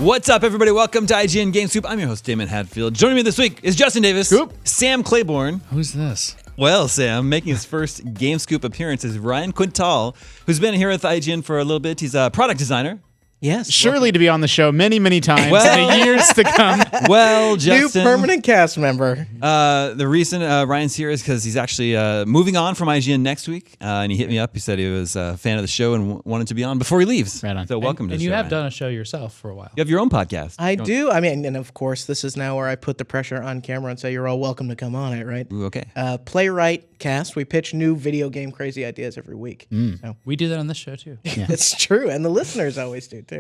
What's up, everybody? Welcome to IGN Gamescoop. I'm your host, Damon Hadfield. Joining me this week is Justin Davis, Scoop. Sam Claiborne. Who's this? Well, Sam, making his first Gamescoop appearance is Ryan Quintal, who's been here with IGN for a little bit. He's a product designer. Yes. Surely to be on the show many, many times Well- in the years to come. Well, New Justin, permanent cast member. the reason Ryan's here is because he's actually moving on from IGN next week, and he hit me up. He said he was a fan of the show and wanted to be on before he leaves. Right on. So welcome to And the you show, have Ryan. done a show yourself for a while. You have your own podcast. I do. I mean, and of course, this is now where I put the pressure on camera and say you're all welcome to come on it, right? Ooh, okay. Playwright cast. We pitch new video game crazy ideas every week. So We do that on this show too. it's true, and the listeners always do too.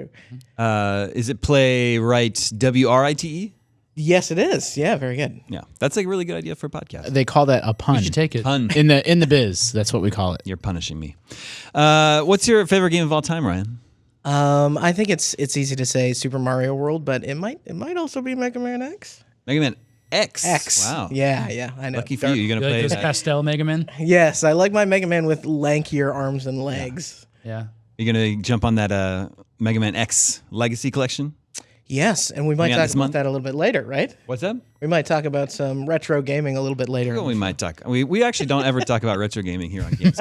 Is it Playwright WRITE? Yes, it is. Yeah, very good. Yeah, that's a really good idea for a podcast. They call that a pun. You should take it. Pun. in the biz. That's what we call it. You're punishing me. What's your favorite game of all time, Ryan? I think it's easy to say Super Mario World, but it might also be Mega Man X. Mega Man X. X. Wow. Yeah, I know. Lucky for you. You're You gonna like play those that. pastel Mega Man? Yes, I like my Mega Man with lankier arms and legs. Yeah. You're gonna jump on that Mega Man X Legacy Collection. Yes, and we might Coming out talk this about month? that a little bit later, right? What's that? We might talk about some retro gaming a little bit later. Well, we might talk. We actually don't ever talk about retro gaming here on Games.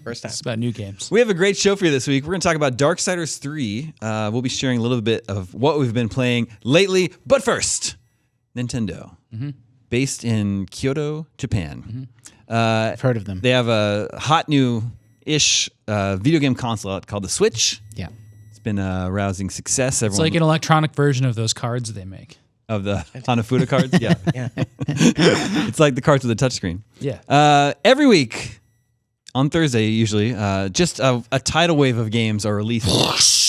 First time. It's about new games. We have a great show for you this week. We're going to talk about Darksiders 3. We'll be sharing a little bit of what we've been playing lately. But first, Nintendo, based in Kyoto, Japan. I've heard of them. They have a hot new-ish video game console out called the Switch. Yeah. It's been a rousing success. It's Everyone like an electronic version of those cards they make. of the Hanafuda cards. Yeah, Yeah. it's like the cards with a touchscreen. Yeah. Every week on Thursday, usually, just a tidal wave of games are released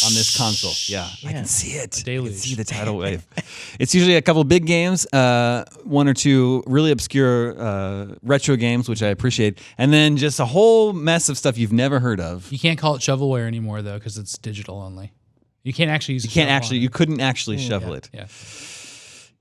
on this console. Yeah, I can see it. I can deluge. see the tidal wave. It's usually a couple of big games, one or two really obscure retro games, which I appreciate, and then just a whole mess of stuff you've never heard of. You can't call it shovelware anymore though, because it's digital only. You can't actually use. You couldn't actually shovel it. Yeah.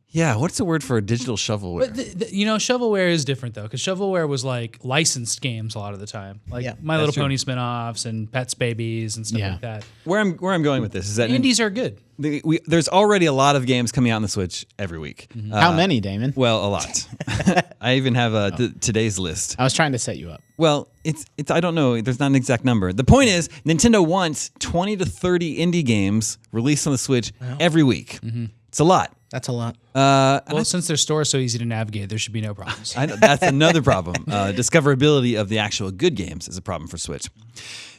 Yeah, what's the word for a digital shovelware? But shovelware is different though, because shovelware was like licensed games a lot of the time, like Yeah, My Little true. Pony spin-offs and Pets Babies and stuff Yeah. like that. Where I'm going with this is that Indies are good. there's already a lot of games coming out on the Switch every week. How many, Damon? Well, a lot. I even have today's list. I was trying to set you up. Well, it's I don't know. There's not an exact number. The point is, Nintendo wants 20 to 30 indie games released on the Switch every week. It's a lot. That's a lot. Well, since their store is so easy to navigate, there should be no problems. I know, that's another problem. Discoverability of the actual good games is a problem for Switch.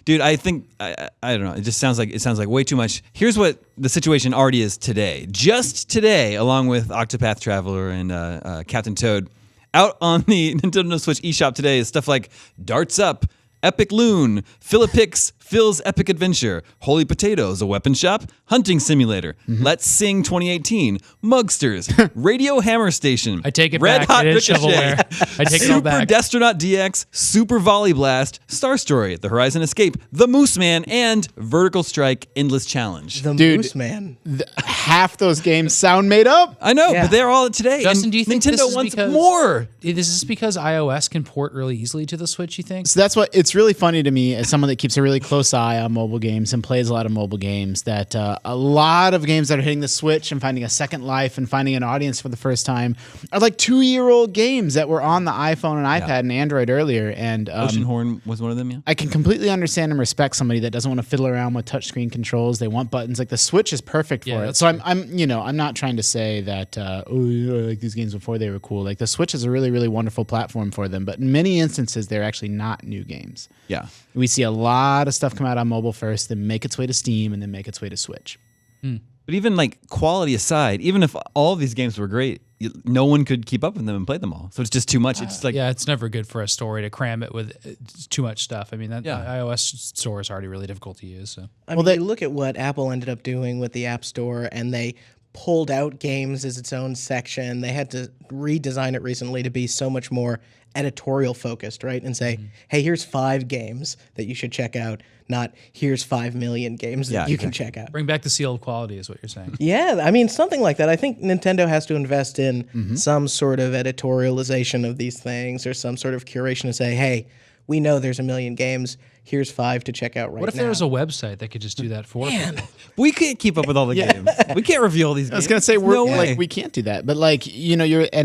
Dude, I think I don't know. It sounds like way too much. Here's what the situation already is today. Just today, along with Octopath Traveler and Captain Toad, out on the Nintendo Switch eShop today is stuff like Darts Up, Epic Loon, Philipix, Phil's Epic Adventure, Holy Potatoes, a weapon shop, Hunting Simulator, Let's Sing 2018, Mugsters, Radio Hammer Station, I take it Red back. Hot It is Ricochet, shovelware. I take it all Super back. Destronaut DX, Super Volley Blast, Star Story, The Horizon Escape, The Moose Man, and Vertical Strike Endless Challenge. The Dude. Moose Man. Half those games sound made up. I know, Yeah. but they're all today. Justin, and do you think Nintendo this is wants because- more? This is because iOS can port really easily to the Switch, you think? So that's what it's really funny to me as someone that keeps a really close eye on mobile games and plays a lot of mobile games that a lot of games that are hitting the Switch and finding a second life and finding an audience for the first time are like 2-year-old games that were on the iPhone and iPad and Android earlier. And Oceanhorn was one of them, yeah. I can completely understand and respect somebody that doesn't want to fiddle around with touchscreen controls. They want buttons. Like the Switch is perfect for Yeah, it. that's So I'm not trying to say that I like these games before they were cool. Like the Switch is a really, really wonderful platform for them. But in many instances, they're actually not new games. Yeah. We see a lot of stuff come out on mobile first, then make its way to Steam, and then make its way to Switch. But even like quality aside, even if all of these games were great, no one could keep up with them and play them all. So it's just too much. It's just like Yeah, it's never good for a story to cram it with too much stuff. I mean, that Yeah. iOS store is already really difficult to use. So I mean, you look at what Apple ended up doing with the App Store, and they pulled out games as its own section. They had to redesign it recently to be so much more editorial focused, right? And say, hey, here's 5 games that you should check out, not here's 5 million games that you can check out. bring back the seal of quality is what you're saying. Yeah, I mean, something like that. I think Nintendo has to invest in some sort of editorialization of these things or some sort of curation to say, hey, we know there's a million games. Here's 5 to check out right now. What if there was a website that could just do that for people? We can't keep up with all the games. We can't reveal these games. I was gonna say No way. we can't do that, but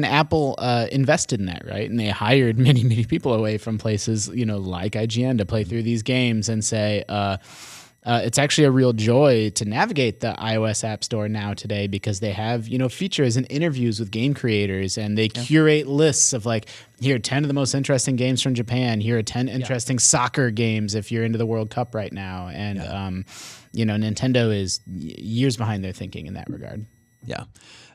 Apple invested in that, right? And they hired many people away from places like IGN to play through these games and say. It's actually a real joy to navigate the iOS App Store now today because they have, features and interviews with game creators, and they curate lists of here are 10 of the most interesting games from Japan. Here are 10 interesting soccer games if you're into the World Cup right now. And, Nintendo is years behind their thinking in that regard. Yeah.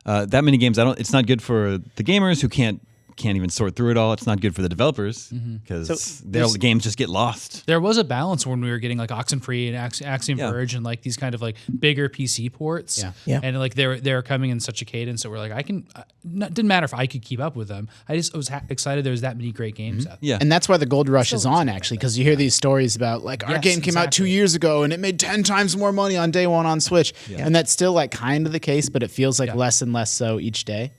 That many games, it's not good for the gamers who can't even sort through it all. It's not good for the developers because their games just get lost. There was a balance when we were getting Oxenfree and Axiom Verge and these kind of bigger PC ports. Yeah. And they were coming in such a cadence that we're didn't matter if I could keep up with them. I just was excited there was that many great games out there. Yeah. And that's why the gold rush is on, actually, because you hear these stories about our game came out 2 years ago and it made 10 times more money on day one on Switch. Yeah. And that's still kind of the case, but it feels less and less so each day.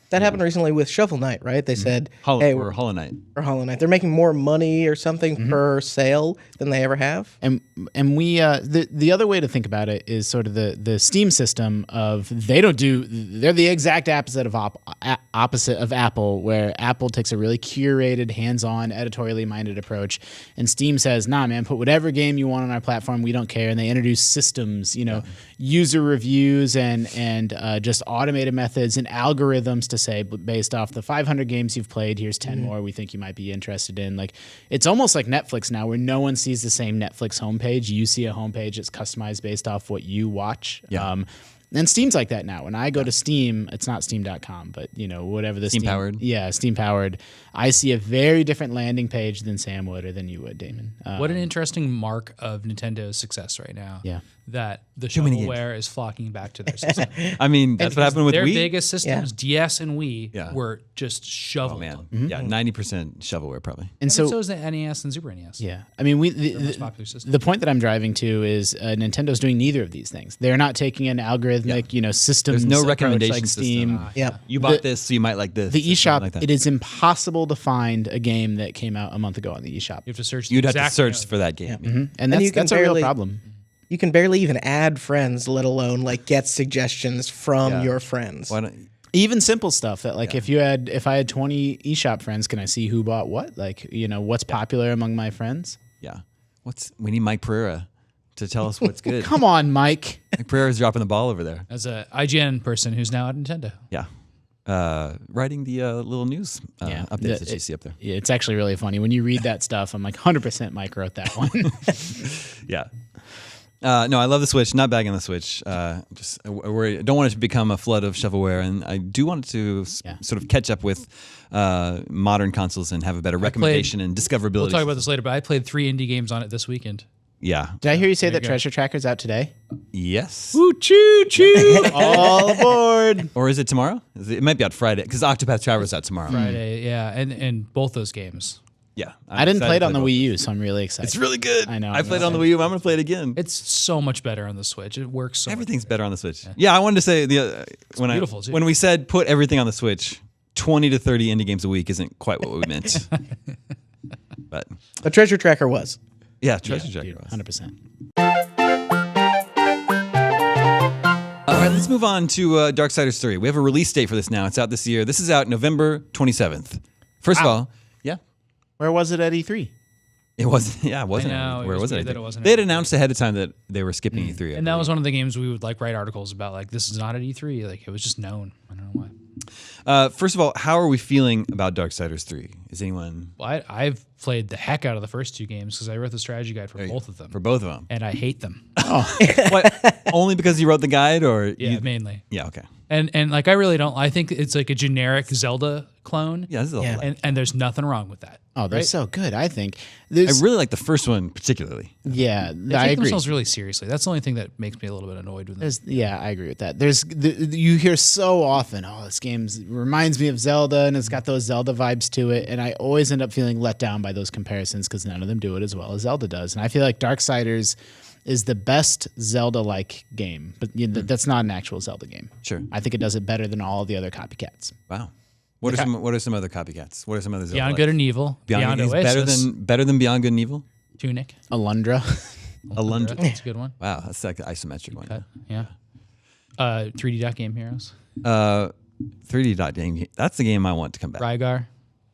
That happened recently with Shovel Knight, right? They said, Hollow Knight. Or Hollow Knight. They're making more money or something per sale than they ever have. And we the other way to think about it is sort of the Steam system of they're the exact opposite of Apple, where Apple takes a really curated, hands-on, editorially minded approach, and Steam says, nah, man, put whatever game you want on our platform, we don't care. And they introduce systems, user reviews and just automated methods and algorithms to say, based off the 500 games you've played, here's 10 more we think you might be interested in. It's almost like Netflix now, where no one sees the same Netflix homepage. You see a homepage that's customized based off what you watch. Yeah. And Steam's like that now. When I go to Steam, it's not Steam.com, but whatever the Steam powered. Yeah, Steam powered. I see a very different landing page than Sam would or than you would, Damon. What an interesting mark of Nintendo's success right now. Yeah. That the many shovelware is flocking back to their system. I mean, that's what happened with their Wii. biggest systems, DS and Wii, were just shoveled. Oh man, yeah, 90% shovelware probably. And So so is the NES and Super NES. yeah, I mean, most popular system. the point that I'm driving to is Nintendo's doing neither of these things. They're not taking an algorithmic, systems. There's no approach recommendation like system. Steam. Yeah. You bought this, so you might like this. The or something eShop, like that. it is impossible to find a game that came out a month ago on the eShop. You have to search. You'd have to exact search code. for that game. And And that's, you can that's a real barely- problem. You can barely even add friends, let alone get suggestions from your friends. Why don't? Even simple stuff that if I had 20 eShop friends, can I see who bought what? What's popular among my friends? Yeah. We need Mike Pereira to tell us what's good. Come on, Mike. Mike Pereira's dropping the ball over there. As a IGN person who's now at Nintendo. Yeah. Writing the little news updates that you see up there. Yeah, it's actually really funny. When you read that stuff, I'm 100% Mike wrote that one. Yeah. No, I love the Switch. Not bagging the Switch. Just worry. I don't want it to become a flood of shovelware, and I do want it to sort of catch up with modern consoles and have a better recommendation and discoverability. We'll talk about this later, but I played 3 indie games on it this weekend. Yeah. Did I hear you say that Treasure Tracker's out today? Yes. Ooh, choo choo! All aboard! Or is it tomorrow? It might be out Friday because Octopath Traveler's out tomorrow. Friday, yeah, and both those games. Yeah. I didn't play it on the both. Wii U, so I'm really excited. It's really good. I know. I played it on the Wii U. I'm going to play it again. It's so much better on the Switch. It works so Everything's much better on the Switch. Yeah, I wanted to say beautiful, too. when we said put everything on the Switch, 20 to 30 indie games a week isn't quite what we meant. But A treasure tracker was. yeah, Treasure Tracker was. 100%. All right, let's move on to Darksiders 3. We have a release date for this now. It's out this year. This is out November 27th. First of all, yeah. Where was it at E3? It wasn't. Yeah, it wasn't. I know, Where it was was it? weird that it wasn't They had at E3. announced ahead of time that they were skipping E3. And that was one of the games we would write articles about. This is not at E3. It was just known. I don't know why. First of all, how are we feeling about Darksiders 3? Is anyone Well, I've played the heck out of the first 2 games because I wrote the strategy guide for both of them, for both of them? and I hate them. What? Only because you wrote the guide, or Yeah, mainly. Yeah, okay. And I really don't. I think it's like a generic Zelda clone. Yeah, this is a Yeah. lot. And there's nothing wrong with that. Oh, they're so good, I think. I There's, really like the first one particularly. yeah, They I take agree. themselves really seriously. That's the only thing that makes me a little bit annoyed with them. Yeah, I agree with that. You hear so often, this game reminds me of Zelda, and it's got those Zelda vibes to it, and I always end up feeling let down by those comparisons because none of them do it as well as Zelda does. And I feel like Darksiders is the best Zelda-like game, but that's not an actual Zelda game. Sure. I think it does it better than all the other copycats. Wow. What are some other copycats? What are some others? Beyond Good and Evil. Beyond is Oasis. better than Beyond Good and Evil. Tunic. Alundra. Alundra. That's a good one. Wow, that's like the isometric one. Cut. Yeah. 3D Dot Game Heroes. 3D dot game. That's the game I want to come back. Rygar.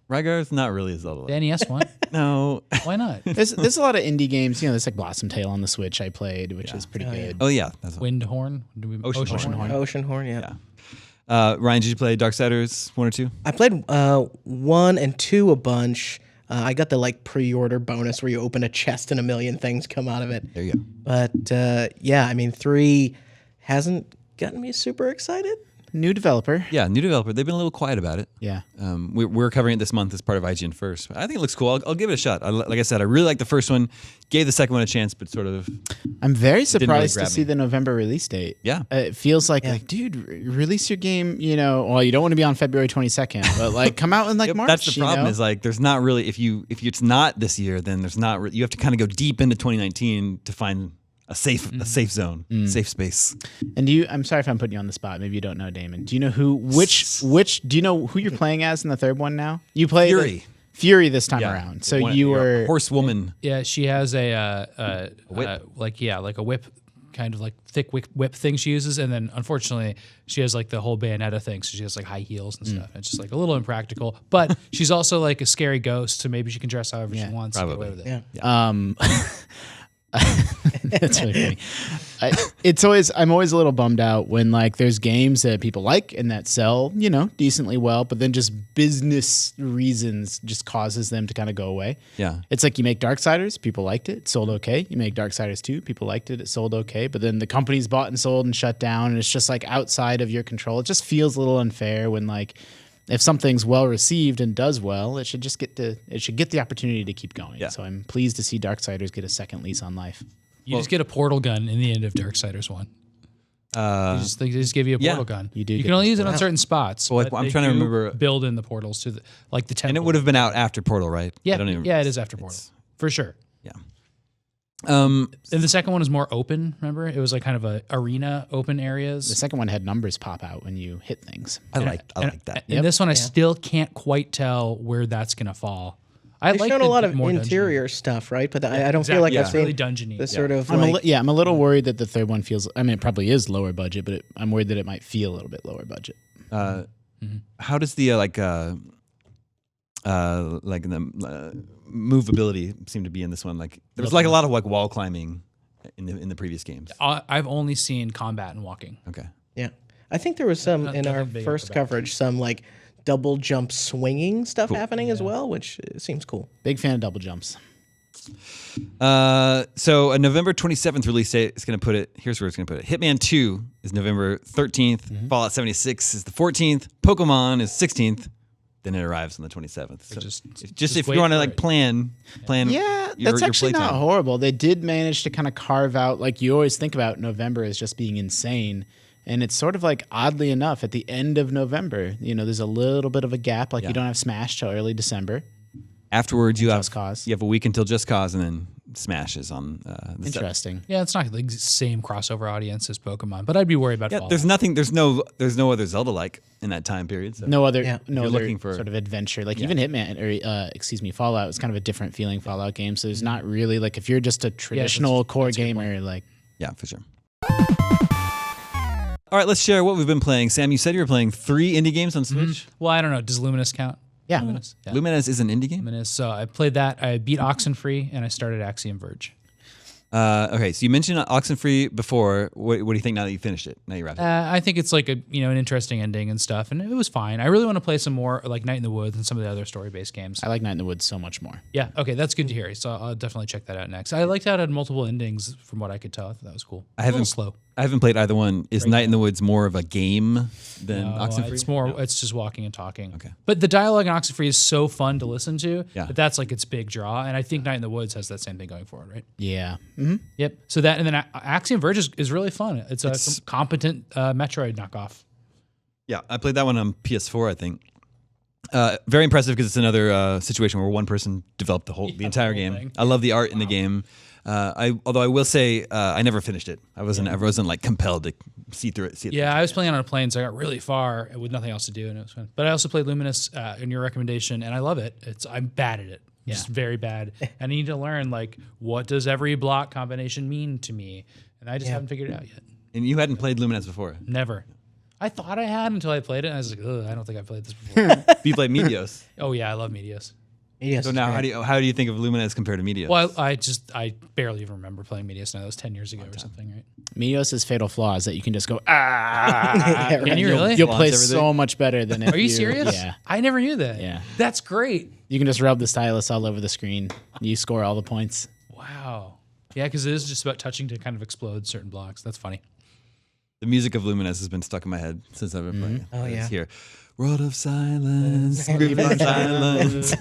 Rygar's not really a Zelda. The NES one. No. Why not? There's a lot of indie games. You know, there's like Blossom Tale on the Switch I played, which is pretty good. Oh yeah, that's Windhorn. Oceanhorn. Oceanhorn, yeah. Ryan, did you play Darksiders 1 or 2? I played 1 and 2 a bunch. I got the like pre-order bonus where you open a chest and a million things come out of it. There you go. But yeah, I mean 3 hasn't gotten me super excited. New developer. Yeah, new developer. They've been a little quiet about it. Yeah. We're covering it this month as part of IGN First. I think it looks cool. I'll give it a shot. Like I said, I really like the first one. Gave the second one a chance, but sort of. I'm very surprised grab to see me. the November release date. Yeah. It feels like, dude, release your game, you know, well, you don't want to be on February 22nd, but like come out in like March. That's the problem. You know? Is like there's not really if it's not this year, then there's not. You have to kind of go deep into 2019 to find a safe zone, safe space. And I'm sorry if I'm putting you on the spot. Maybe you don't know, Damon. Do you know do you know who you're playing as in the third one now? You play Fury this time around. So you were horsewoman. Yeah, she has a whip. Like a whip, kind of like thick whip thing she uses, and then unfortunately she has like the whole Bayonetta thing, so she has like high heels and stuff. It's just like a little impractical, but she's also like a scary ghost, so maybe she can dress however she wants. Probably. And get away with it. Yeah. That's really funny. I'm always a little bummed out when like there's games that people like and that sell, you know, decently well, but then just business reasons just causes them to kind of go away. Yeah. It's like you make Darksiders, people liked it sold okay. You make Darksiders 2, people liked it sold okay, but then the company's bought and sold and shut down, and it's just like outside of your control. It just feels a little unfair when like if something's well received and does well, it should get the opportunity to keep going. Yeah. So I'm pleased to see Darksiders get a second lease on life. You just get a portal gun in the end of Darksiders 1. They just give you a portal gun. You do You get can only this use it on certain spots. Well, like, but I'm they trying to do remember- build in the portals to the temple. And it would have been out after Portal, right? Yeah, I don't even, it is after Portal for sure. Yeah. And the second one is more open. Remember, it was like kind of a arena, open The areas. second one had numbers pop out when you hit things. I like that. And this one, I still can't quite tell where that's gonna fall. They've like shown a lot of more interior stuff, right? But I don't feel like Exactly. I've It's seen really dungeony. the sort of I'm like, I'm a little worried that the third one feels. I mean, it probably is lower budget, but I'm worried that it might feel a little bit lower budget. How does the movability seem to be in this one? Like there was like a lot of like wall climbing in the previous games. I've only seen combat and walking. Okay. yeah. I think there was some in our nothing big first about coverage, some like double jump swinging stuff happening as well, which seems cool. Big fan of double jumps. So a November 27th release date is going to put it. Here's where it's going to put it. Hitman 2 is November 13th. Fallout 76 is the 14th. Pokemon is 16th. Then it arrives on the 27th. So just if you wait want to for like it. plan. Yeah, your that's actually not playtime. horrible. They did manage to kind of carve out, like you always think about November as just being insane. And it's sort of like, oddly enough, at the end of November, you know, there's a little bit of a gap. Like you don't have Smash till early December. Afterwards, you Just Cause. have a week until Just Cause, and then Smash is on the 7th. Interesting. Yeah, it's not the same crossover audience as Pokemon, but I'd be worried about Yeah, Fallout. there's no other Zelda like in that time period. So. No other, Yeah. no You're other looking for- sort of adventure. Like even Hitman, or Fallout is kind of a different feeling Fallout game. So there's not really like if you're just a traditional core gamer, like Yeah, for sure. All right, let's share what we've been playing. Sam, you said you were playing 3 indie games on Switch. Well, I don't know. Does Luminous count? yeah, Luminous. Yeah. Lumines is an indie game. Luminous. So I played that. I beat Oxenfree, and I started Axiom Verge. Okay, so you mentioned Oxenfree before. What do you think now that you finished it? Now you wrapped it. I think it's like an interesting ending and stuff, and it was fine. I really want to play some more like Night in the Woods and some of the other story-based games. I like Night in the Woods so much more. Yeah, okay, that's good to hear. So I'll definitely check that out next. I liked how it had multiple endings from what I could tell. I thought that was cool. I haven't slow. I haven't played either one. Is Night in the Woods more of a game than Oxenfree? It's more. It's just walking and talking. Okay. But the dialogue in Oxenfree is so fun to listen to. Yeah. That that's like its big draw, and I think Night in the Woods has that same thing going for it, right? Yeah. Mm-hmm. Yep. So that and then Axiom Verge is really fun. It's a competent Metroid knockoff. Yeah, I played that one on PS4, I think. Very impressive because it's another situation where one person developed the entire whole game. thing. I love the art in the game. Although I will say I never finished it. I wasn't like compelled to see through it. Yeah, I was playing on a plane, so I got really far with nothing else to do, and it was fun. But I also played Luminous in your recommendation, and I love it. I'm bad at it. Just very bad. And I need to learn, like, what does every block combination mean to me? And I just haven't figured it out yet. And you hadn't played Lumines before. Never. I thought I had until I played it, and I was like, ugh, I don't think I played this before. You played Medios. Oh, yeah, I love Medios. Yes. So now, how do you think of Lumines compared to Medios? Well, I barely even remember playing Medios now. That was 10 years ago or something, right? Medios' fatal flaw is that you can just go, Yeah, right. Can you really? You'll play everything. so much better than if Are you serious? Yeah. I never knew that. Yeah. That's great. You can just rub the stylus all over the screen. You score all the points. Wow. Yeah, because it is just about touching to kind of explode certain blocks. That's funny. The music of Lumines has been stuck in my head since I've been playing. Oh, yeah. It's here. World of silence, groove of silence.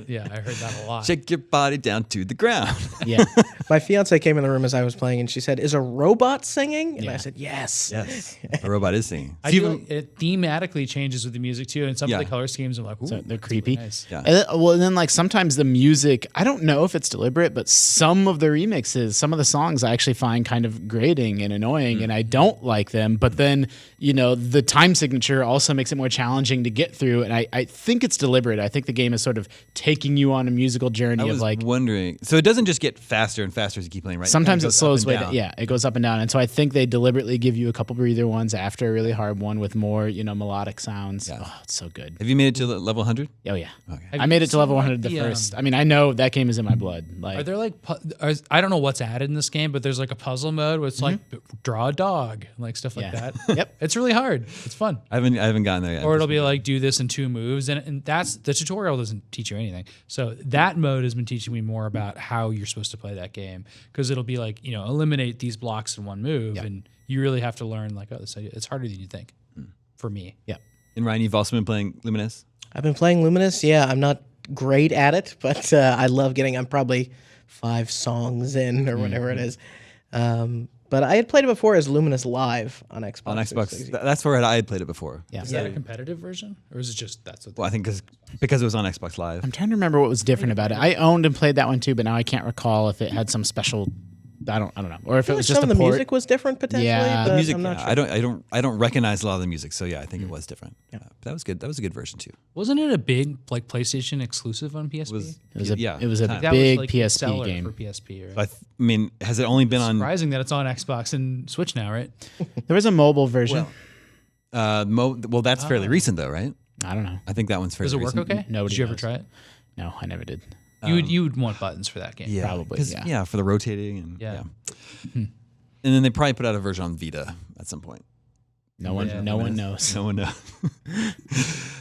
Yeah, I heard that a lot. Shake your body down to the ground. Yeah. My fiance came in the room as I was playing, and she said, "Is a robot singing?" And I said, "Yes." Yes, a robot is singing. I feel like it thematically changes with the music too, and some of the color schemes I'm like, ooh, So they're that's creepy. really nice. Yeah. And then like sometimes the music, I don't know if it's deliberate, but some of the remixes, some of the songs I actually find kind of grating and annoying, and I don't like them. But then, the time signature also makes it more challenging to get through. And I think it's deliberate. I think the game is sort of taking you on a musical journey I of was like, wondering. So it doesn't just get faster and faster as you keep playing, right? sometimes it goes slows up way and down. down. Yeah, it goes up and down. And so I think they deliberately give you a couple breather ones after a really hard one with more, melodic sounds. Yeah. Oh, it's so good. Have you made it to level 100? Oh, yeah. Okay. I made it to level seen, 100 the the, first. I mean, I know that game is in my blood. Like, Are there like I don't know what's added in this game, but there's like a puzzle mode where it's like draw a dog, like stuff like Yeah. that. Yep. It's really hard. It's fun. I haven't gotten there yet. Or it'll be like do this in 2 moves, and that's the tutorial doesn't teach you anything. So that mode has been teaching me more about how you're supposed to play that game, because it'll be like eliminate these blocks in 1 move, and you really have to learn like it's harder than you think. For me, yeah. And Ryan, you've also been playing Lumines? I've been playing Luminous. Yeah, I'm not great at it, but I love getting. I'm probably 5 songs in or whatever it is. But I had played it before as Luminous Live on Xbox. On Xbox. 360. That's where I had played it before. Yeah. is that a competitive version, or is it just that's what? Well, I think because it was on Xbox Live. I'm trying to remember what was different about it. I owned and played that one too, but now I can't recall if it had some special. I don't know, or if it was just some a of the port. music was different potentially. Yeah. but Music, I'm not sure. I don't recognize a lot of the music, so yeah, I think it was different. But that was good. That was a good version too. Wasn't it a big like PlayStation exclusive on PSP? It was a kind of. that big was like the PSP seller game. for PSP. I Right? mean, has it only been on? Surprising that it's on Xbox and Switch now, right? There was a mobile version. Well, that's fairly recent though, right? I don't know. I think that one's fairly Does it work recent. okay? Nobody Did you ever knows. try it? No, I never did. You would want buttons for that game. Yeah, Probably, 'cause, yeah. for the rotating and Yeah. And then they probably put out a version on Vita at some point. No one knows. No one knows.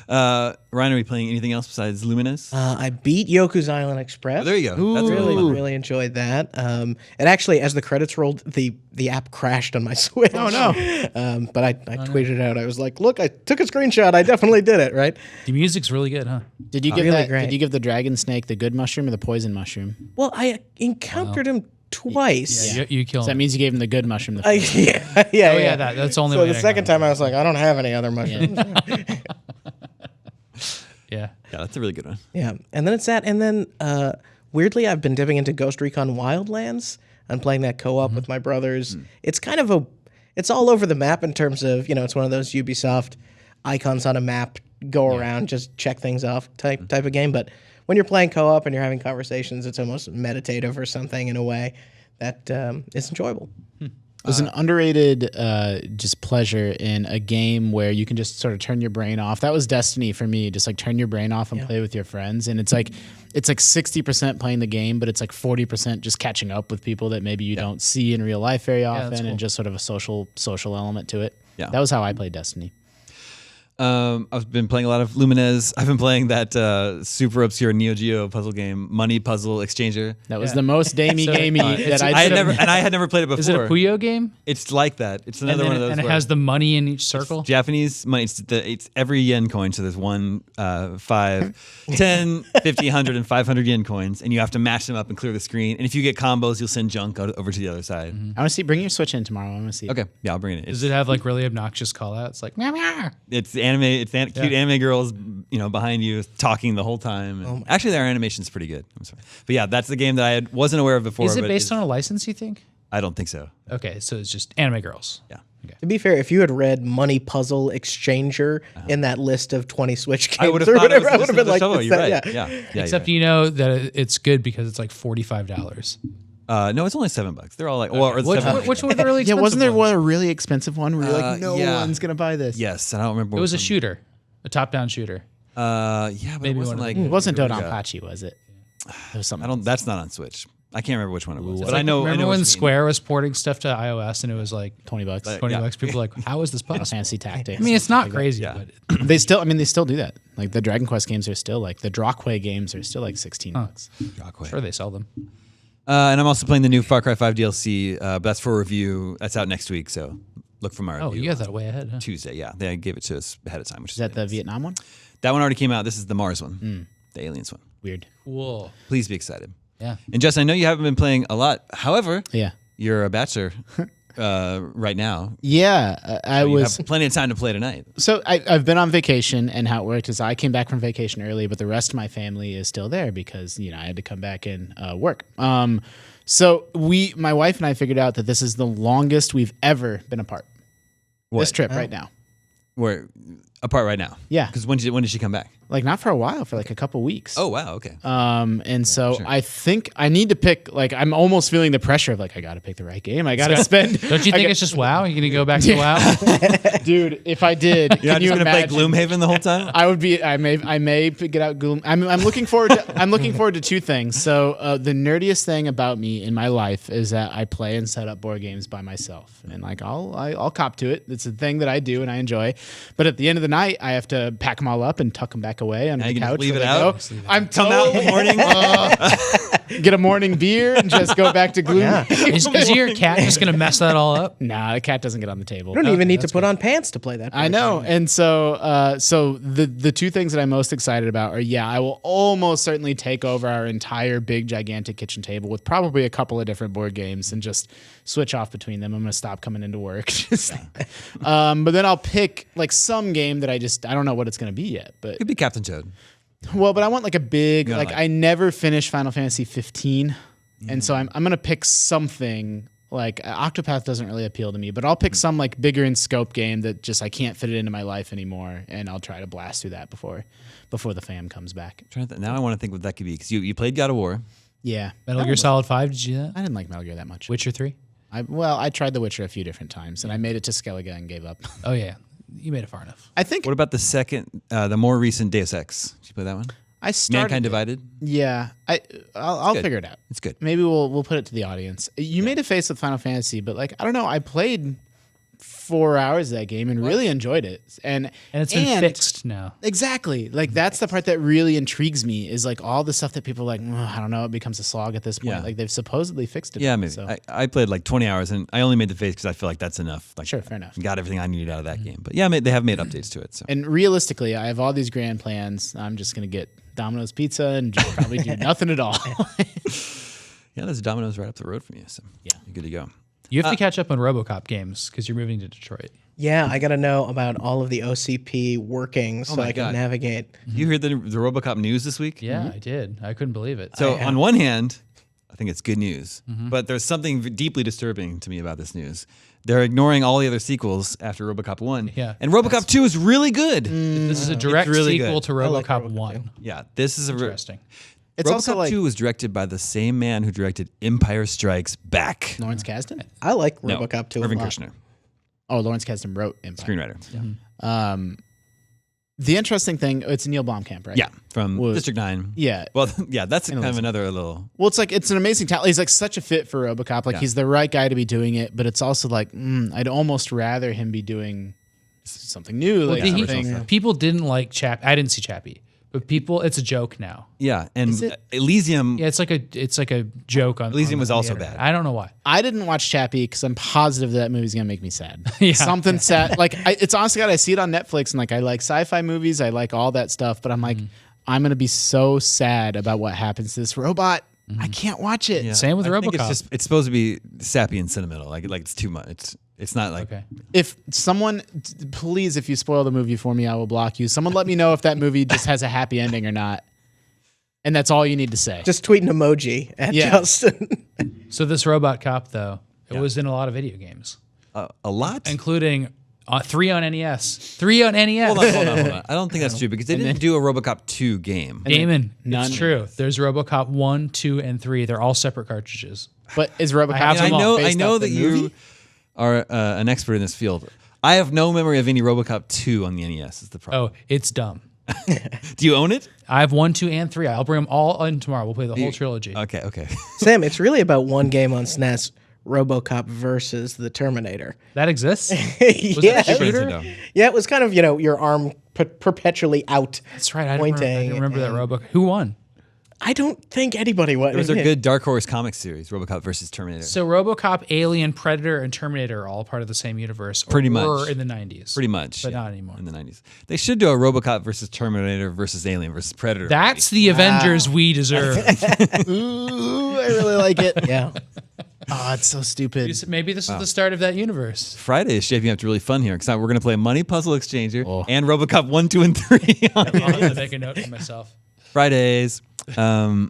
Ryan, are we playing anything else besides Lumines? I beat Yoku's Island Express. Oh, there you go. That's Really, really really enjoyed that. And actually, as the credits rolled, the app crashed on my Switch. Oh, no. But I tweeted it out. I was like, "Look, I took a screenshot. I definitely did it." Right? The music's really good, huh? Did you give Really that? great. Did you give the dragon snake the good mushroom or the poison mushroom? Well, I encountered him twice. Yeah, you kill So that him. means you gave him the good mushroom. The I- first. yeah. Oh yeah, that's the only So way. the to second go. time, I was like, I don't have any other mushrooms. Yeah. Yeah, that's a really good one. Yeah, and then it's that, and then weirdly, I've been dipping into Ghost Recon Wildlands. I'm playing that co-op with my brothers. It's kind of it's all over the map in terms of it's one of those Ubisoft icons on a map, go around, just check things off type of game. But when you're playing co-op and you're having conversations, it's almost meditative or something in a way that is enjoyable. There's an underrated just pleasure in a game where you can just sort of turn your brain off. That was Destiny for me. Just like turn your brain off and play with your friends. And it's like 60% playing the game, but it's like 40% just catching up with people that maybe you don't see in real life very often, that's cool. and just sort of a social element to it. Yeah. That was how I played Destiny. I've been playing a lot of Lumines. I've been playing that super obscure Neo Geo puzzle game, Money Puzzle Exchanger. That was the most gamey that I had never played it before. Is it a Puyo game? It's like that. It's another and one of those. And it where has the money in each circle. Japanese money. It's every yen coin. So there's 1, 5, 10, 50, 100, and 500 yen coins, and you have to match them up and clear the screen. And if you get combos, you'll send junk over to the other side. I want to see. Bring your Switch in tomorrow. I want to see. Okay, yeah, I'll bring it. Does it have like really obnoxious call outs like meow meow? It's cute anime girls, behind you talking the whole time. And actually, their animation's pretty good. I'm sorry, but yeah, that's the game that I wasn't aware of before. Is it but based on a license, you think? I don't think so. Okay, so it's just anime girls. Yeah. Okay. To be fair, if you had read Money Puzzle Exchanger in that list of 20 Switch games I would have or thought it whatever, I was would have been like, Shovel. "Is You're that-" right. yeah. Yeah. Except you know that it's good because it's like $45. No, it's only $7. They're all like, or it's $7. Which one were the really Yeah, expensive wasn't there ones? one a really expensive one where you're like, no yeah. one's gonna buy this? Yes, and I don't remember. It was a which shooter, a top-down shooter. one. Yeah, but Maybe it wasn't one of like the- It wasn't Yeah. Dodonpachi, was it? It was something. That's not on Switch. I can't remember which one it was. It's But like, I know. Remember what when you mean. Square was porting stuff to iOS and it was like $20. $20? People were like, how is this possible? Fancy Tactics. I mean, it's not crazy, Yeah. but they still do that. Like the Dragon Quest games are still like the Drawquay games are still like $16. Rockway. sure they sell them. And I'm also playing the new Far Cry 5 DLC. But that's for review. That's out next week. So look for my review. Oh, you got that way ahead, huh? Tuesday. Yeah, they gave it to us ahead of time. Which Is that the Vietnam one? That one already came out. This is the Mars one, the Aliens one. Weird. Cool. Please be excited. Yeah. And Jess, I know you haven't been playing a lot. However, Yeah. you're a bachelor right now. Yeah, I You was. have plenty of time to play tonight. So I've been on vacation, and how it worked is I came back from vacation early, but the rest of my family is still there because I had to come back and work. So my wife and I figured out that this is the longest we've ever been apart. This trip right now. We're apart right now. Yeah. Because when did she come back? Like not for a while, for like a couple weeks. Oh wow. Okay. And so sure. I think I need to pick. Like I'm almost feeling the pressure of like I got to pick the right game. I got to spend. Don't you think it's just WoW? You're going to go back to WoW? Dude? If I did, You're can not you just gonna play imagine? Gloomhaven the whole time? I would be. I may get out Gloom. I'm looking forward to. I'm looking forward to two things. So the nerdiest thing about me in my life is that I play and set up board games by myself, and like I'll cop to it. It's a thing that I do and I enjoy. But at the end of the night, I have to pack them all up and tuck them back away under Now the you can just couch. leave where it they out? go. I'm Come out in the morning. get a morning beer and just go back to Gloom. Yeah. Is your cat just going to mess that all up? Nah, the cat doesn't get on the table. You don't even need to put on pants to play that. I know. And so the two things that I'm most excited about are, I will almost certainly take over our entire big, gigantic kitchen table with probably a couple of different board games and just switch off between them. I'm going to stop coming into work. But then I'll pick like some game that I don't know what it's going to be yet. But Could be Captain Toad. well, but I want like a big, gotta like like- I never finished Final Fantasy 15. And so I'm going to pick something. Like Octopath doesn't really appeal to me, but I'll pick some like bigger in scope game that just I can't fit it into my life anymore, and I'll try to blast through that before the fam comes back. Now I want to think what that could be because you played God of War. Yeah, Metal Gear Solid 5, did you do that? I didn't like Metal Gear that much. Witcher 3? I tried The Witcher a few different times, and I made it to Skellige and gave up. Oh, yeah. You made it far enough. I think What about the second, the more recent Deus Ex? Did you play that one? I started. Mankind Divided. Yeah, I'll good. figure it out. It's good. Maybe we'll put it to the audience. You made a face with Final Fantasy, but like I don't know. I played 4 hours of that game and really enjoyed it, and And it's been fixed now. Exactly. Like that's the part that really intrigues me is like all the stuff that people are like, I don't know, it becomes a slog at this point. Yeah. Like they've supposedly fixed it. Yeah, maybe. So. I played like 20 hours and I only made the face because I feel like that's enough. Like, Sure, fair enough. Got everything I needed out of that game. But yeah, they have made updates to it. So And realistically, I have all these grand plans. I'm just gonna get Domino's Pizza and just probably do nothing at all. yeah, there's Domino's right up the road from you. So yeah, you're good to go. You have to catch up on Robocop games because you're moving to Detroit. Yeah, I got to know about all of the OCP workings so my I can God. navigate. You heard the Robocop news this week? Yeah, I did. I couldn't believe it. So on one hand, I think it's good news, but there's something deeply disturbing to me about this news. They're ignoring all the other sequels after RoboCop 1. Yeah. And RoboCop 2 is really good. This is a direct really sequel good. to like RoboCop RoboCop 1. Yeah, this is Interesting. It's RoboCop also like 2 was directed by the same man who directed Empire Strikes Back. Lawrence Kasdan. I like No, RoboCop 2 Irving a lot. Kirshner, Oh, Lawrence Kasdan wrote Empire. screenwriter. The interesting thing, it's Neil Blomkamp, right? Yeah, from Was- District 9. Yeah. Well, yeah, that's kind of Elysium. another little... Well, it's like it's an amazing talent. He's like such a fit for RoboCop. Like Yeah. he's the right guy to be doing it. But it's also like I'd almost rather him be doing something new. Like He- something. people didn't like Chappie. I didn't see Chappie, but people, it's a joke now. Yeah, and it? Elysium... Yeah, it's like a joke on. Elysium on was the also internet. bad. I don't know why. I didn't watch Chappie because I'm positive that movie's gonna make me sad. Yeah. Something sad. Like it's honestly God, I see it on Netflix and like I like sci-fi movies. I like all that stuff. But I'm like, I'm gonna be so sad about what happens to this robot. I can't watch it. Yeah. Same with I think RoboCop. it's supposed to be sappy and sentimental. Like it's too much. It's not like Okay. If someone, please, if you spoil the movie for me, I will block you. Someone let me know if that movie just has a happy ending or not. And that's all you need to say. Just tweet an emoji at Yeah. Justin. So this Robot Cop, though, it was in a lot of video games, a lot. including 3 on NES. 3 on NES. Hold on. I don't think that's true because they didn't do a RoboCop 2 game. Damon, None. it's true. There's RoboCop 1, 2, and 3. They're all separate cartridges. But is RoboCop have them all. based I know off that the you movie? are an expert in this field. I have no memory of any RoboCop 2 on the NES. Is the problem? Oh, it's dumb. Do you own it? I have 1, 2, and 3. I'll bring them all in tomorrow. We'll play the whole trilogy. Okay. Sam, it's really about one game on SNES, RoboCop versus the Terminator. That exists? Yeah. Super Nintendo. Yeah, it was kind of, your arm perpetually out. That's right. I pointing. didn't remember that Robocop. Who won? I don't think anybody won. It was a good Dark Horse comic series, RoboCop versus Terminator. So RoboCop, Alien, Predator, and Terminator are all part of the same universe. Pretty much. Or in the 90s. Pretty much, But yeah, not anymore. in the 90s. They should do a RoboCop versus Terminator versus Alien versus Predator. That's the Avengers we deserve. Ooh, I really like it. Yeah. Oh, it's so stupid. Maybe this is the start of that universe. Friday is shaping up to really fun here because we're going to play Money Puzzle Exchanger and RoboCop 1, 2, and 3 on I'll have to make a note for myself. Fridays. I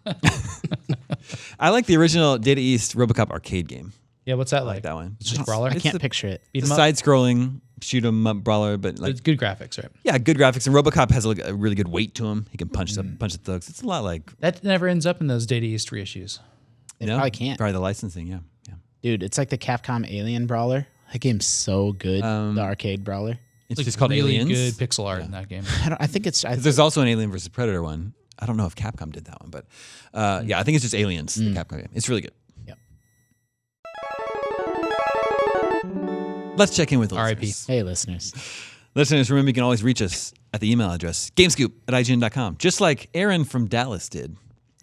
like the original Data East RoboCop arcade game. Yeah, what's that I like? like that one. It's just brawler. I can't a- picture it. Beat It's a 'em up? side-scrolling shoot 'em up brawler, but like It's good graphics, right? yeah, good graphics. And RoboCop has like a really good weight to him. He can punch the thugs. It's a lot like That never ends up in those Data East reissues. It no, probably can't. Probably the licensing. Yeah. Dude, it's like the Capcom Alien Brawler. That game's so good. The arcade brawler. It's Like just called really Aliens. good pixel art in that game. I think it's. There's also an Alien versus Predator one. I don't know if Capcom did that one, but yeah, I think it's just Aliens, the Capcom game. It's really good. Yep. Let's check in with the R.I.P.. listeners. Hey, listeners. Listeners, remember you can always reach us at the email address, gamescoop@ign.com, just like Aaron from Dallas did.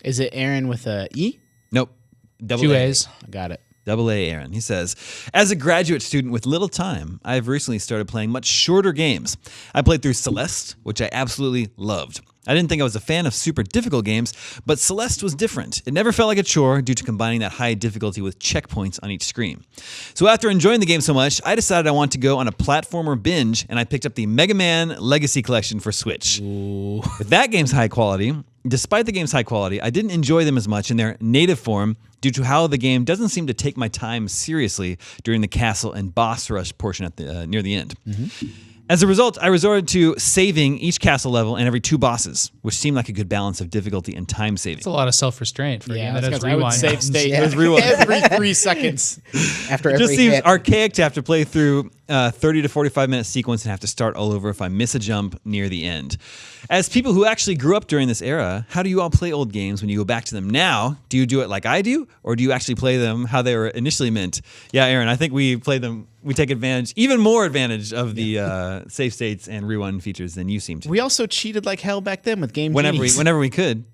Is it Aaron with a E? Nope. Double 2 A. A's. I got it. Double A Aaron. He says, as a graduate student with little time, I have recently started playing much shorter games. I played through Celeste, which I absolutely loved. I didn't think I was a fan of super difficult games, but Celeste was different. It never felt like a chore due to combining that high difficulty with checkpoints on each screen. So after enjoying the game so much, I decided I want to go on a platformer binge, and I picked up the Mega Man Legacy Collection for Switch. With that game's high quality, despite the game's high quality, I didn't enjoy them as much in their native form due to how the game doesn't seem to take my time seriously during the castle and boss rush portion at the near the end. As a result, I resorted to saving each castle level and every 2 bosses, which seemed like a good balance of difficulty and time saving. It's a lot of self-restraint for a game that has I would rewind. save buttons. state Yeah. every 3 seconds. After It every just seems hit. archaic to have to play through a 30 to 45 minute sequence and have to start all over if I miss a jump near the end. As people who actually grew up during this era, how do you all play old games when you go back to them now? Do you do it like I do, or do you actually play them how they were initially meant? Yeah, Aaron, I think we play them. We take advantage, even more advantage of the save states and rewind features than you seem to. We also cheated like hell back then with Game Whenever Genies. we could,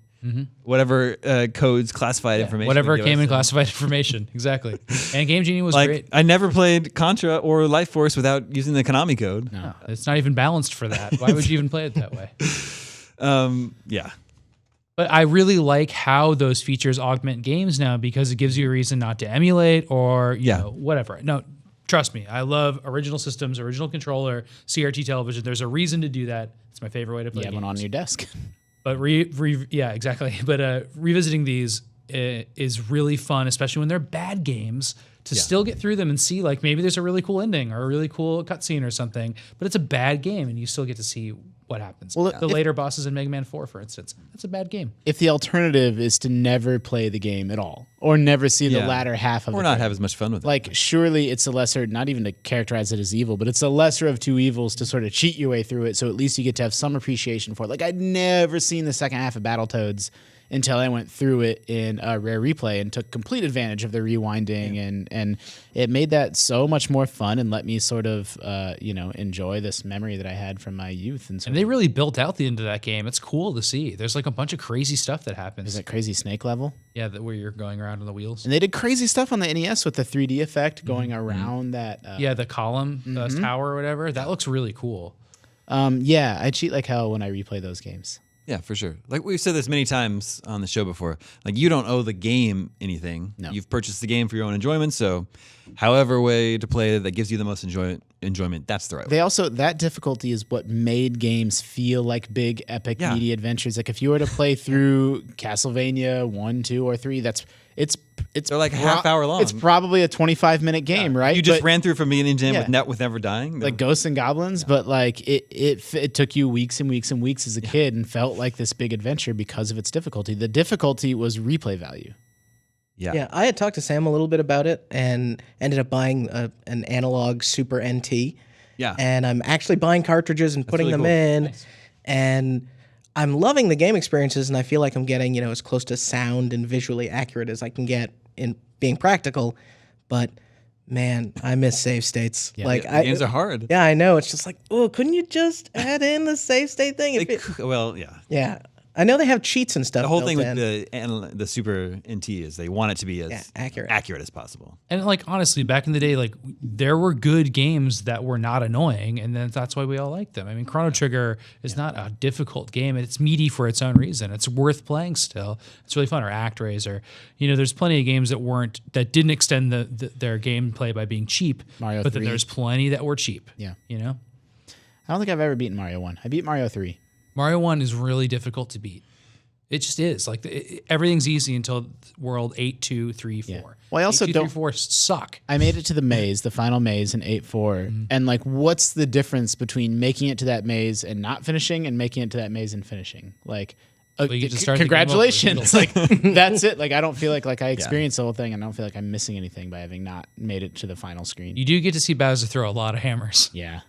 whatever codes, classified information, Whatever would give came us. in classified information. Exactly. And Game Genie was Like great. I never played Contra or Life Force without using the Konami code. No, it's not even balanced for that. Why would you even play it that way? Yeah. But I really like how those features augment games now because it gives you a reason not to emulate or you know, whatever. No, trust me. I love original systems, original controller, CRT television. There's a reason to do that. It's my favorite way to play You have one games. on your desk. But yeah, exactly. But revisiting these is really fun, especially when they're bad games. To still get through them and see like maybe there's a really cool ending or a really cool cutscene or something, but it's a bad game and you still get to see what happens. Well, the later bosses in Mega Man 4, for instance, that's a bad game. If the alternative is to never play the game at all or never see the Yeah. latter half of Or it, not have as much fun with it. like surely it's a lesser, not even to characterize it as evil, but it's a lesser of 2 evils to sort of cheat your way through it. So at least you get to have some appreciation for it. Like I'd never seen the second half of Battletoads until I went through it in a rare replay and took complete advantage of the rewinding and it made that so much more fun and let me sort of enjoy this memory that I had from my youth and, And they really built out the end of that game. It's cool to see. There's like a bunch of crazy stuff that There's happens. that crazy snake level. Yeah, where you're going around on the wheels. And they did crazy stuff on the NES with the 3D effect going around that. Yeah, the column, tower or whatever. That looks really cool. Yeah, I cheat like hell when I replay those games. Yeah, for sure. Like we've said this many times on the show before. Like you don't owe the game anything. No. You've purchased the game for your own enjoyment. So, however way to play it that gives you the most enjoyment, that's the right way. They also, that difficulty is what made games feel like big epic Yeah. media adventures. Like if you were to play through Castlevania 1, 2, or 3, it's They're like half hour long. It's probably a 25-minute game, right? You just But- ran through from beginning to end Yeah. with never dying. like Ghosts and Goblins, but like it took you weeks and weeks and weeks as a kid and felt like this big adventure because of its difficulty. The difficulty was replay value. Yeah, I had talked to Sam a little bit about it and ended up buying an analog Super NT. Yeah. And I'm actually buying cartridges and putting really them cool. in. And I'm loving the game experiences, and I feel like I'm getting, as close to sound and visually accurate as I can get in being practical. But man, I miss save states. Like The games are hard. Yeah, I know. It's just like, oh, couldn't you just add in the save state thing? Well, yeah. Yeah. I know they have cheats and stuff. The whole built thing in. with the Super NT is they want it to be as accurate. as possible. And like honestly, back in the day, like there were good games that were not annoying, and then that's why we all liked them. I mean, Chrono Trigger is not a difficult game; it's meaty for its own reason. It's worth playing still. It's really fun. Or ActRaiser, or there's plenty of games that didn't extend their gameplay by being cheap. Mario but then 3. there's plenty that were cheap. Yeah. you know, I don't think I've ever beaten Mario 1. I beat Mario 3. Mario 1 is really difficult to beat. It just is. Like everything's easy until world 8, 2, 3, 4. Yeah. Well, I also 8, 2, 3, don't- 4 suck. I made it to the maze, the final maze in 8-4. And like, what's the difference between making it to that maze and not finishing and making it to that maze and finishing? Like, you get to start the game congratulations. Like, that's it. Like, I don't feel like I experienced the whole thing, and I don't feel like I'm missing anything by having not made it to the final screen. You do get to see Bowser throw a lot of hammers. Yeah.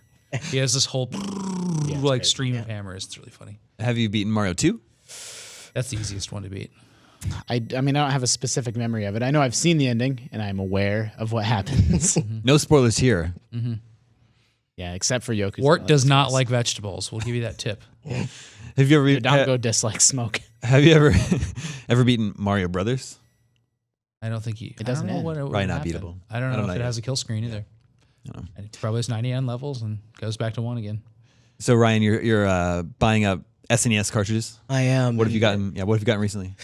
He has this whole great. stream of hammers. It's really funny. Have you beaten Mario 2? That's the easiest one to beat. I mean, I don't have a specific memory of it. I know I've seen the ending, and I'm aware of what happens. No spoilers here. Yeah, except for Yoku's. Wart does not like vegetables. We'll give you that tip. Have you ever Dongo dislikes smoke. have you ever beaten Mario Brothers? I don't think he. It doesn't I don't know end. what it would Probably not happen. beatable. I don't know if it either. has a kill screen either. And it probably has 90 end levels and goes back to 1 again. So Ryan, you're buying up SNES cartridges. I am. What have you gotten? Yeah, what have you gotten recently?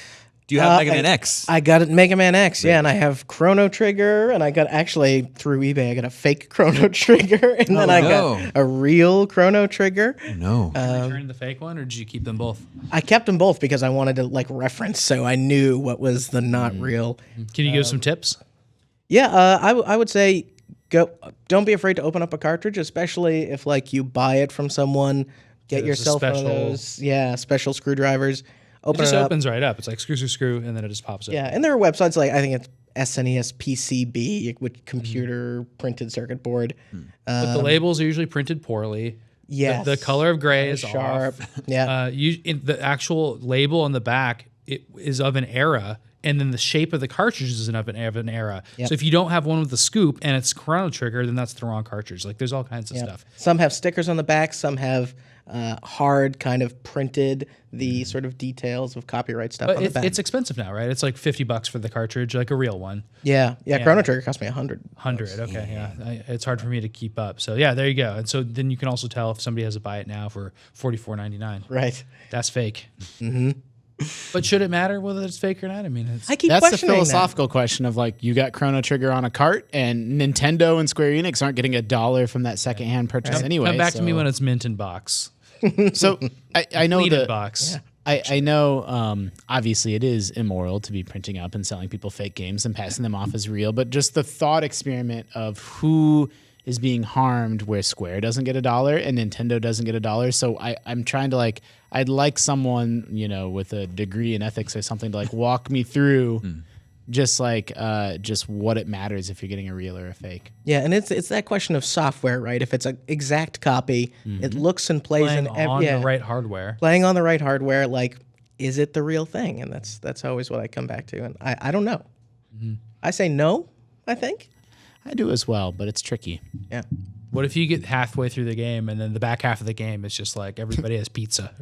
Do you have Mega Man X? I got it Mega Man X, yeah, and I have Chrono Trigger, and I got actually through eBay, I got a fake Chrono Trigger, and then I got a real Chrono Trigger. No. Did you turn the fake one, or did you keep them both? I kept them both because I wanted to like reference, so I knew what was the not real. Can you give some tips? Yeah, I would say don't be afraid to open up a cartridge, especially if like you buy it from someone. Get there's a yourself one of special- those, special screwdrivers. It Open just it up. opens right up. It's like screw, and then it just pops up. Yeah, and there are websites like I think it's SNES PCB, with computer printed circuit board. But the labels are usually printed poorly. Yes. The color of gray is Sharp. off. Yeah. The actual label on the back it is of an era, and then the shape of the cartridge is of an era. Yep. So if you don't have one with the scoop and it's Chrono Trigger, then that's the wrong cartridge. Like there's all kinds of stuff. Some have stickers on the back. Some have hard kind of printed the sort of details of copyright stuff But on the back. it's expensive now, right? It's like $50 for the cartridge, like a real one. yeah. Chrono Trigger cost me $100. 100. Okay, yeah. It's hard for me to keep up. So yeah, there you go. And so then you can also tell if somebody has to buy it now for $44.99. Right. That's fake. But should it matter whether it's fake or not? I mean, it's, I keep That's the questioning philosophical question of like, you got Chrono Trigger on a cart, and Nintendo and Square Enix aren't getting $1 from that secondhand purchase anyway. come back to me so- when it's mint in box. So I know Cleated the box. I know obviously it is immoral to be printing up and selling people fake games and passing them off as real, but just the thought experiment of who is being harmed where Square doesn't get $1 and Nintendo doesn't get $1. So I'm trying to like, I'd like someone, with a degree in ethics or something to like walk me through just like just what it matters if you're getting a real or a fake. Yeah, and it's that question of software, right? If it's an exact copy, it looks and plays Playing in on the right hardware. playing on the right hardware, like, is it the real thing? And that's always what I come back to. And I don't know. I say no, I think. I do as well, but it's tricky. Yeah. What if you get halfway through the game and then the back half of the game is just like everybody has pizza?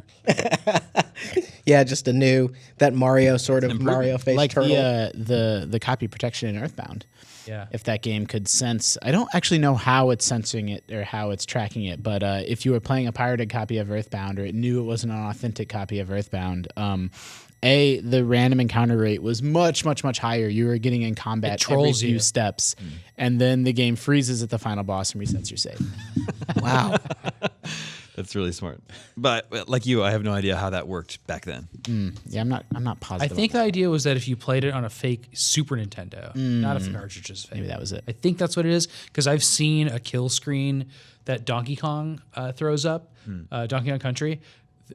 Yeah, just that Mario sort of Mario face like turtle. the copy protection in Earthbound. Yeah. If that game could sense, I don't actually know how it's sensing it or how it's tracking it, but if you were playing a pirated copy of Earthbound or it knew it wasn't an authentic copy of Earthbound, the random encounter rate was much, much, much higher. You were getting in combat every few steps, and then the game freezes at the final boss and resets your save. Wow. That's really smart. But like you, I have no idea how that worked back then. Yeah, I'm not I positive. think the idea was that if you played it on a fake Super Nintendo, not if the cartridge is fake. maybe that was it. I think that's what it is because I've seen a kill screen that Donkey Kong throws up, Donkey Kong Country,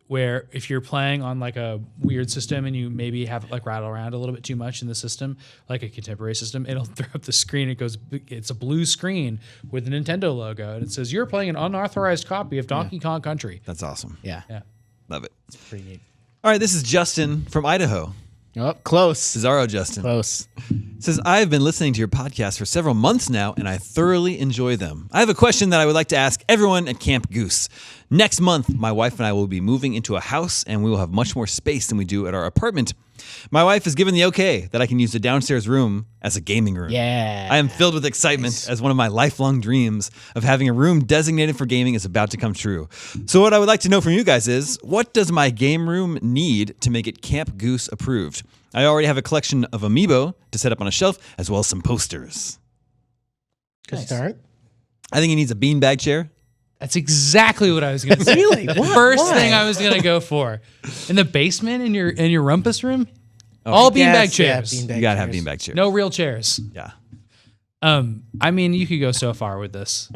where if you're playing on like a weird system and you maybe have like rattle around a little bit too much in the system, like a contemporary system, it'll throw up the screen. It's a blue screen with the Nintendo logo, and it says you're playing an unauthorized copy of Donkey Kong Country. That's awesome. Yeah. Love it. Pretty neat. All right, this is Justin from Idaho. Oh, close. Cesaro Justin. Close. Says, I've been listening to your podcast for several months now, and I thoroughly enjoy them. I have a question that I would like to ask everyone at Camp Goose. Next month, my wife and I will be moving into a house, and we will have much more space than we do at our apartment. My wife has given the okay that I can use the downstairs room as a gaming room. Yeah. I am filled with excitement as one of my lifelong dreams of having a room designated for gaming is about to come true. So what I would like to know from you guys is, what does my game room need to make it Camp Goose approved? I already have a collection of amiibo to set up on a shelf, as well as some posters. Good start. I think he needs a beanbag chair. That's exactly what I was going to say. Really? The What? first Why? thing I was going to go for. In the basement in your rumpus room, all beanbag chairs. Yeah, beanbag You gotta have chairs. beanbag chairs. No real chairs. Yeah. I mean, you could go so far with this.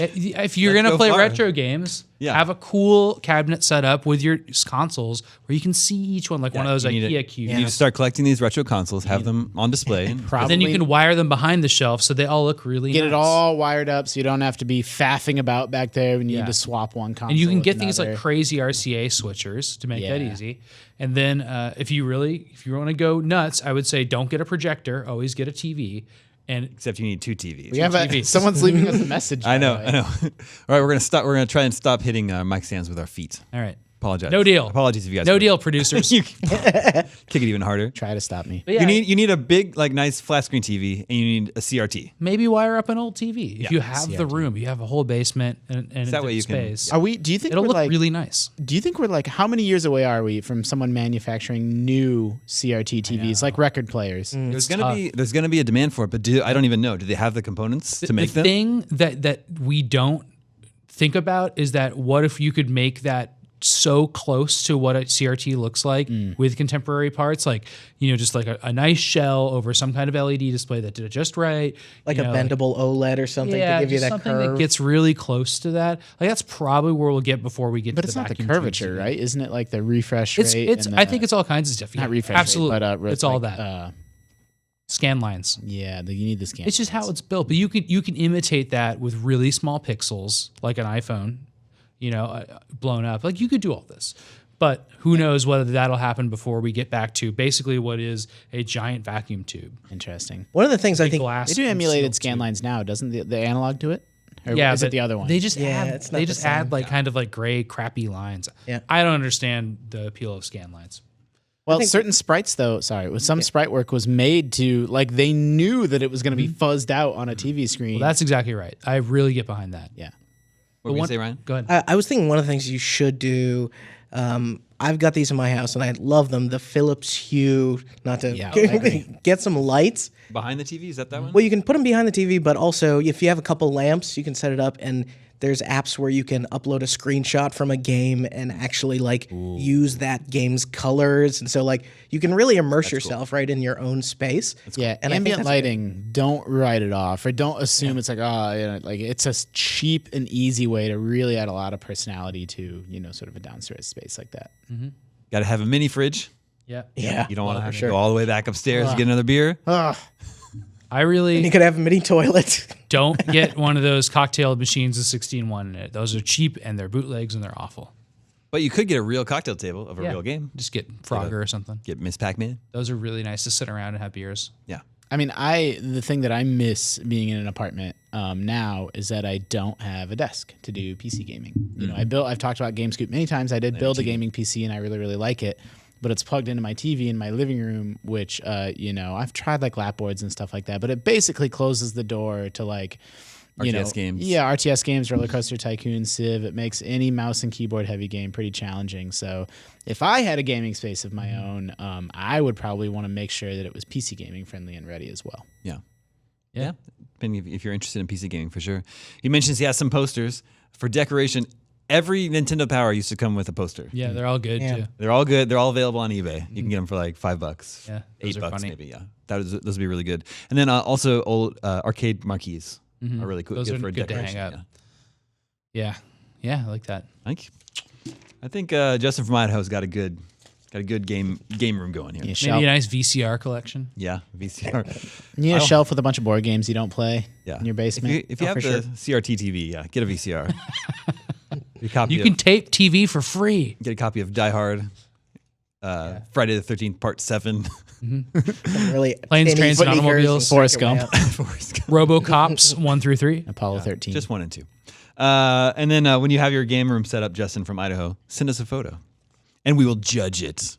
If you're Let's going to go play far. retro games, Yeah. have a cool cabinet set up with your consoles where you can see each one, like one of those you need IKEA to- cubes. You need to start collecting these retro consoles, have them on display. And Probably then you can wire them behind the shelf so they all look really get nice. it all wired up so you don't have to be faffing about back there when you Yeah. need to swap one console. And you can with get things like another. crazy RCA switchers to make that Yeah. easy. And then if you want to go nuts, I would say don't get a projector. Always get a TV. And Except you need two TVs. We have TVs. someone's leaving us a message. I by know, the way. I know. All right, we're gonna stop. We're gonna try and stop hitting mic stands with our feet. all right, Apologize. No deal. Apologies if you guys. no heard deal, it. producers. You kick it even harder. Try to stop me. But yeah, You need a big, like, nice flat screen TV, and you need a CRT. maybe wire up an old TV if Yeah, you have the room. You have a whole basement and that way you can- space. Are we? Do you think It'll we're look like? really nice. Do you think we're like? How many years away are we from someone manufacturing new CRT TVs, like record players? There's gonna be a demand for it, but I don't even know. Do they have the components to make the them? thing that we don't think about is that what if you could make that so close to what a CRT looks like with contemporary parts, like just like a nice shell over some kind of LED display that did it just right, Like a bendable OLED or something to give you just that something curve. that gets really close to that. Like that's probably where we'll get before we get But to it's the not the vacuum curvature, tubes. right? Isn't it like the refresh It's rate? it's and I think it's all kinds of stuff. not Yeah, refresh absolutely. rate, but it's all like, that. Scan lines. Yeah, you need the scan. It's just how it's built, but you can imitate that with really small pixels, like an iPhone, blown up. Like you could do all this, but who knows whether that'll happen before we get back to basically what is a giant vacuum tube. Interesting. One of the things I think Glass They do emulated concealed scan tube. lines now, doesn't the analog do it? Or Yeah, is it but the other one? They just Yeah, add it's not they the just same. add like kind of like gray, crappy lines. Yeah. I don't understand the appeal of scan lines. Well, certain sprites though, some sprite work was made to they knew that it was going to be fuzzed out on a TV screen. Well, that's exactly right. I really get behind that. yeah. What were you gonna say, Ryan? Go ahead. I was thinking one of the things you should do. I've got these in my house and I love them. The Philips Hue, not to Yeah, I agree. get some lights. Behind the TV, is that one? Well, you can put them behind the TV, but also if you have a couple lamps, you can set it up. And there's apps where you can upload a screenshot from a game and actually use that game's colors. And so you can really immerse yourself right in your own space. Yeah, And I think ambient that's lighting, don't write it off or don't assume it's it's a cheap and easy way to really add a lot of personality to, sort of a downstairs space like that. Got to have a mini fridge. Yeah. Yeah. You don't want to have to sure. go all the way back upstairs to get another beer. I really You could have a mini toilet. don't get one of those cocktail machines with 16-1 in it. Those are cheap and they're bootlegs and they're awful. But you could get a real cocktail table of a real game. Just get Frogger or something. Get Miss Pac-Man. Those are really nice to sit around and have beers. Yeah. I mean, the thing that I miss being in an apartment now is that I don't have a desk to do PC gaming. I've talked about GameScoop many times. I did build a gaming PC and I really, really like it. but it's plugged into my TV in my living room, which, I've tried like lap boards and stuff like that, but it basically closes the door to like, RTS games. Yeah, RTS games, Roller Coaster Tycoon, Civ. It makes any mouse and keyboard heavy game pretty challenging. So if I had a gaming space of my own, I would probably want to make sure that it was PC gaming friendly and ready as well. Yeah. Depending if you're interested in PC gaming, for sure. He mentions he has some posters for decoration. Every Nintendo Power used to come with a poster. Yeah, they're all good too. They're all good. They're all available on eBay. You can get them for like $5. Yeah, those are $8 funny. maybe. Yeah, those would be really good. And then also old arcade marquees are really cool. Those good are for good to decoration. hang up. Yeah, I like that. I think Justin from Idaho's got a good game room going here. Yeah, Maybe a nice VCR collection. Yeah, VCR. You need a shelf with a bunch of board games you don't play in your basement. If you have the CRT TV, get a VCR. You can tape TV for free. Get a copy of Die Hard, Friday the 13th Part 7. Really Planes, tinny Trains, and sneakers Automobiles. Forrest work your way Gump. up. Robocops 1 through 3. Apollo 13. Just 1 and 2. And then when you have your game room set up, Justin from Idaho, send us a photo, and we will judge it.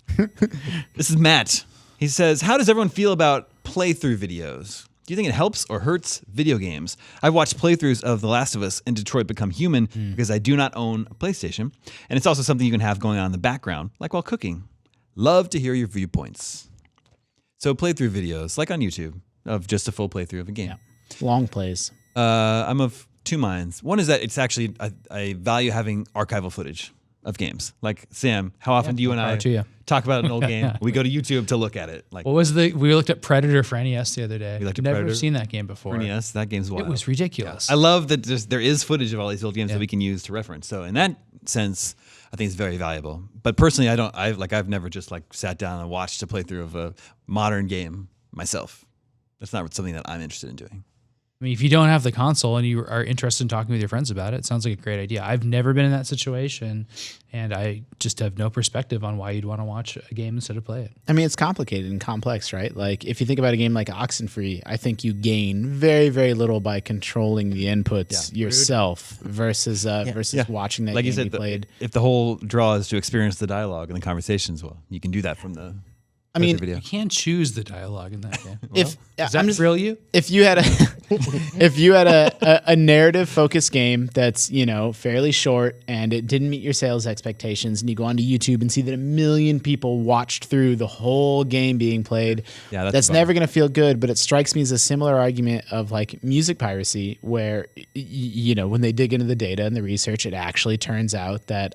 This is Matt. He says, how does everyone feel about playthrough videos? Do you think it helps or hurts video games? I've watched playthroughs of The Last of Us and Detroit Become Human because I do not own a PlayStation. And it's also something you can have going on in the background, like while cooking. Love to hear your viewpoints. So playthrough videos, like on YouTube, of just a full playthrough of a game. Long plays. I'm of two minds. One is that it's actually, I value having archival footage of games. Like, Sam, how often do you and I talk about an old game? We go to YouTube to look at it. Like, What was we looked at Predator for NES the other day. We looked at Never Predator seen that game before. NES, that game's wild. It was ridiculous. I love that there is footage of all these old games that we can use to reference. So in that sense, I think it's very valuable. But personally, I've never just like sat down and watched a playthrough of a modern game myself. That's not something that I'm interested in doing. I mean, if you don't have the console and you are interested in talking with your friends about it, it sounds like a great idea. I've never been in that situation, and I just have no perspective on why you'd want to watch a game instead of play it. I mean, it's complicated and complex, right? Like, if you think about a game like Oxenfree, I think you gain very, very little by controlling the inputs yourself versus watching that Like game you said, be played. if the whole draw is to experience the dialogue and the conversations, well, you can do that from the video. You can't choose the dialogue in that game. Does that thrill you? If you had a narrative focused game that's fairly short and it didn't meet your sales expectations, and you go onto YouTube and see that 1 million people watched through the whole game being played, that's never going to feel good. But it strikes me as a similar argument of like music piracy, where when they dig into the data and the research, it actually turns out that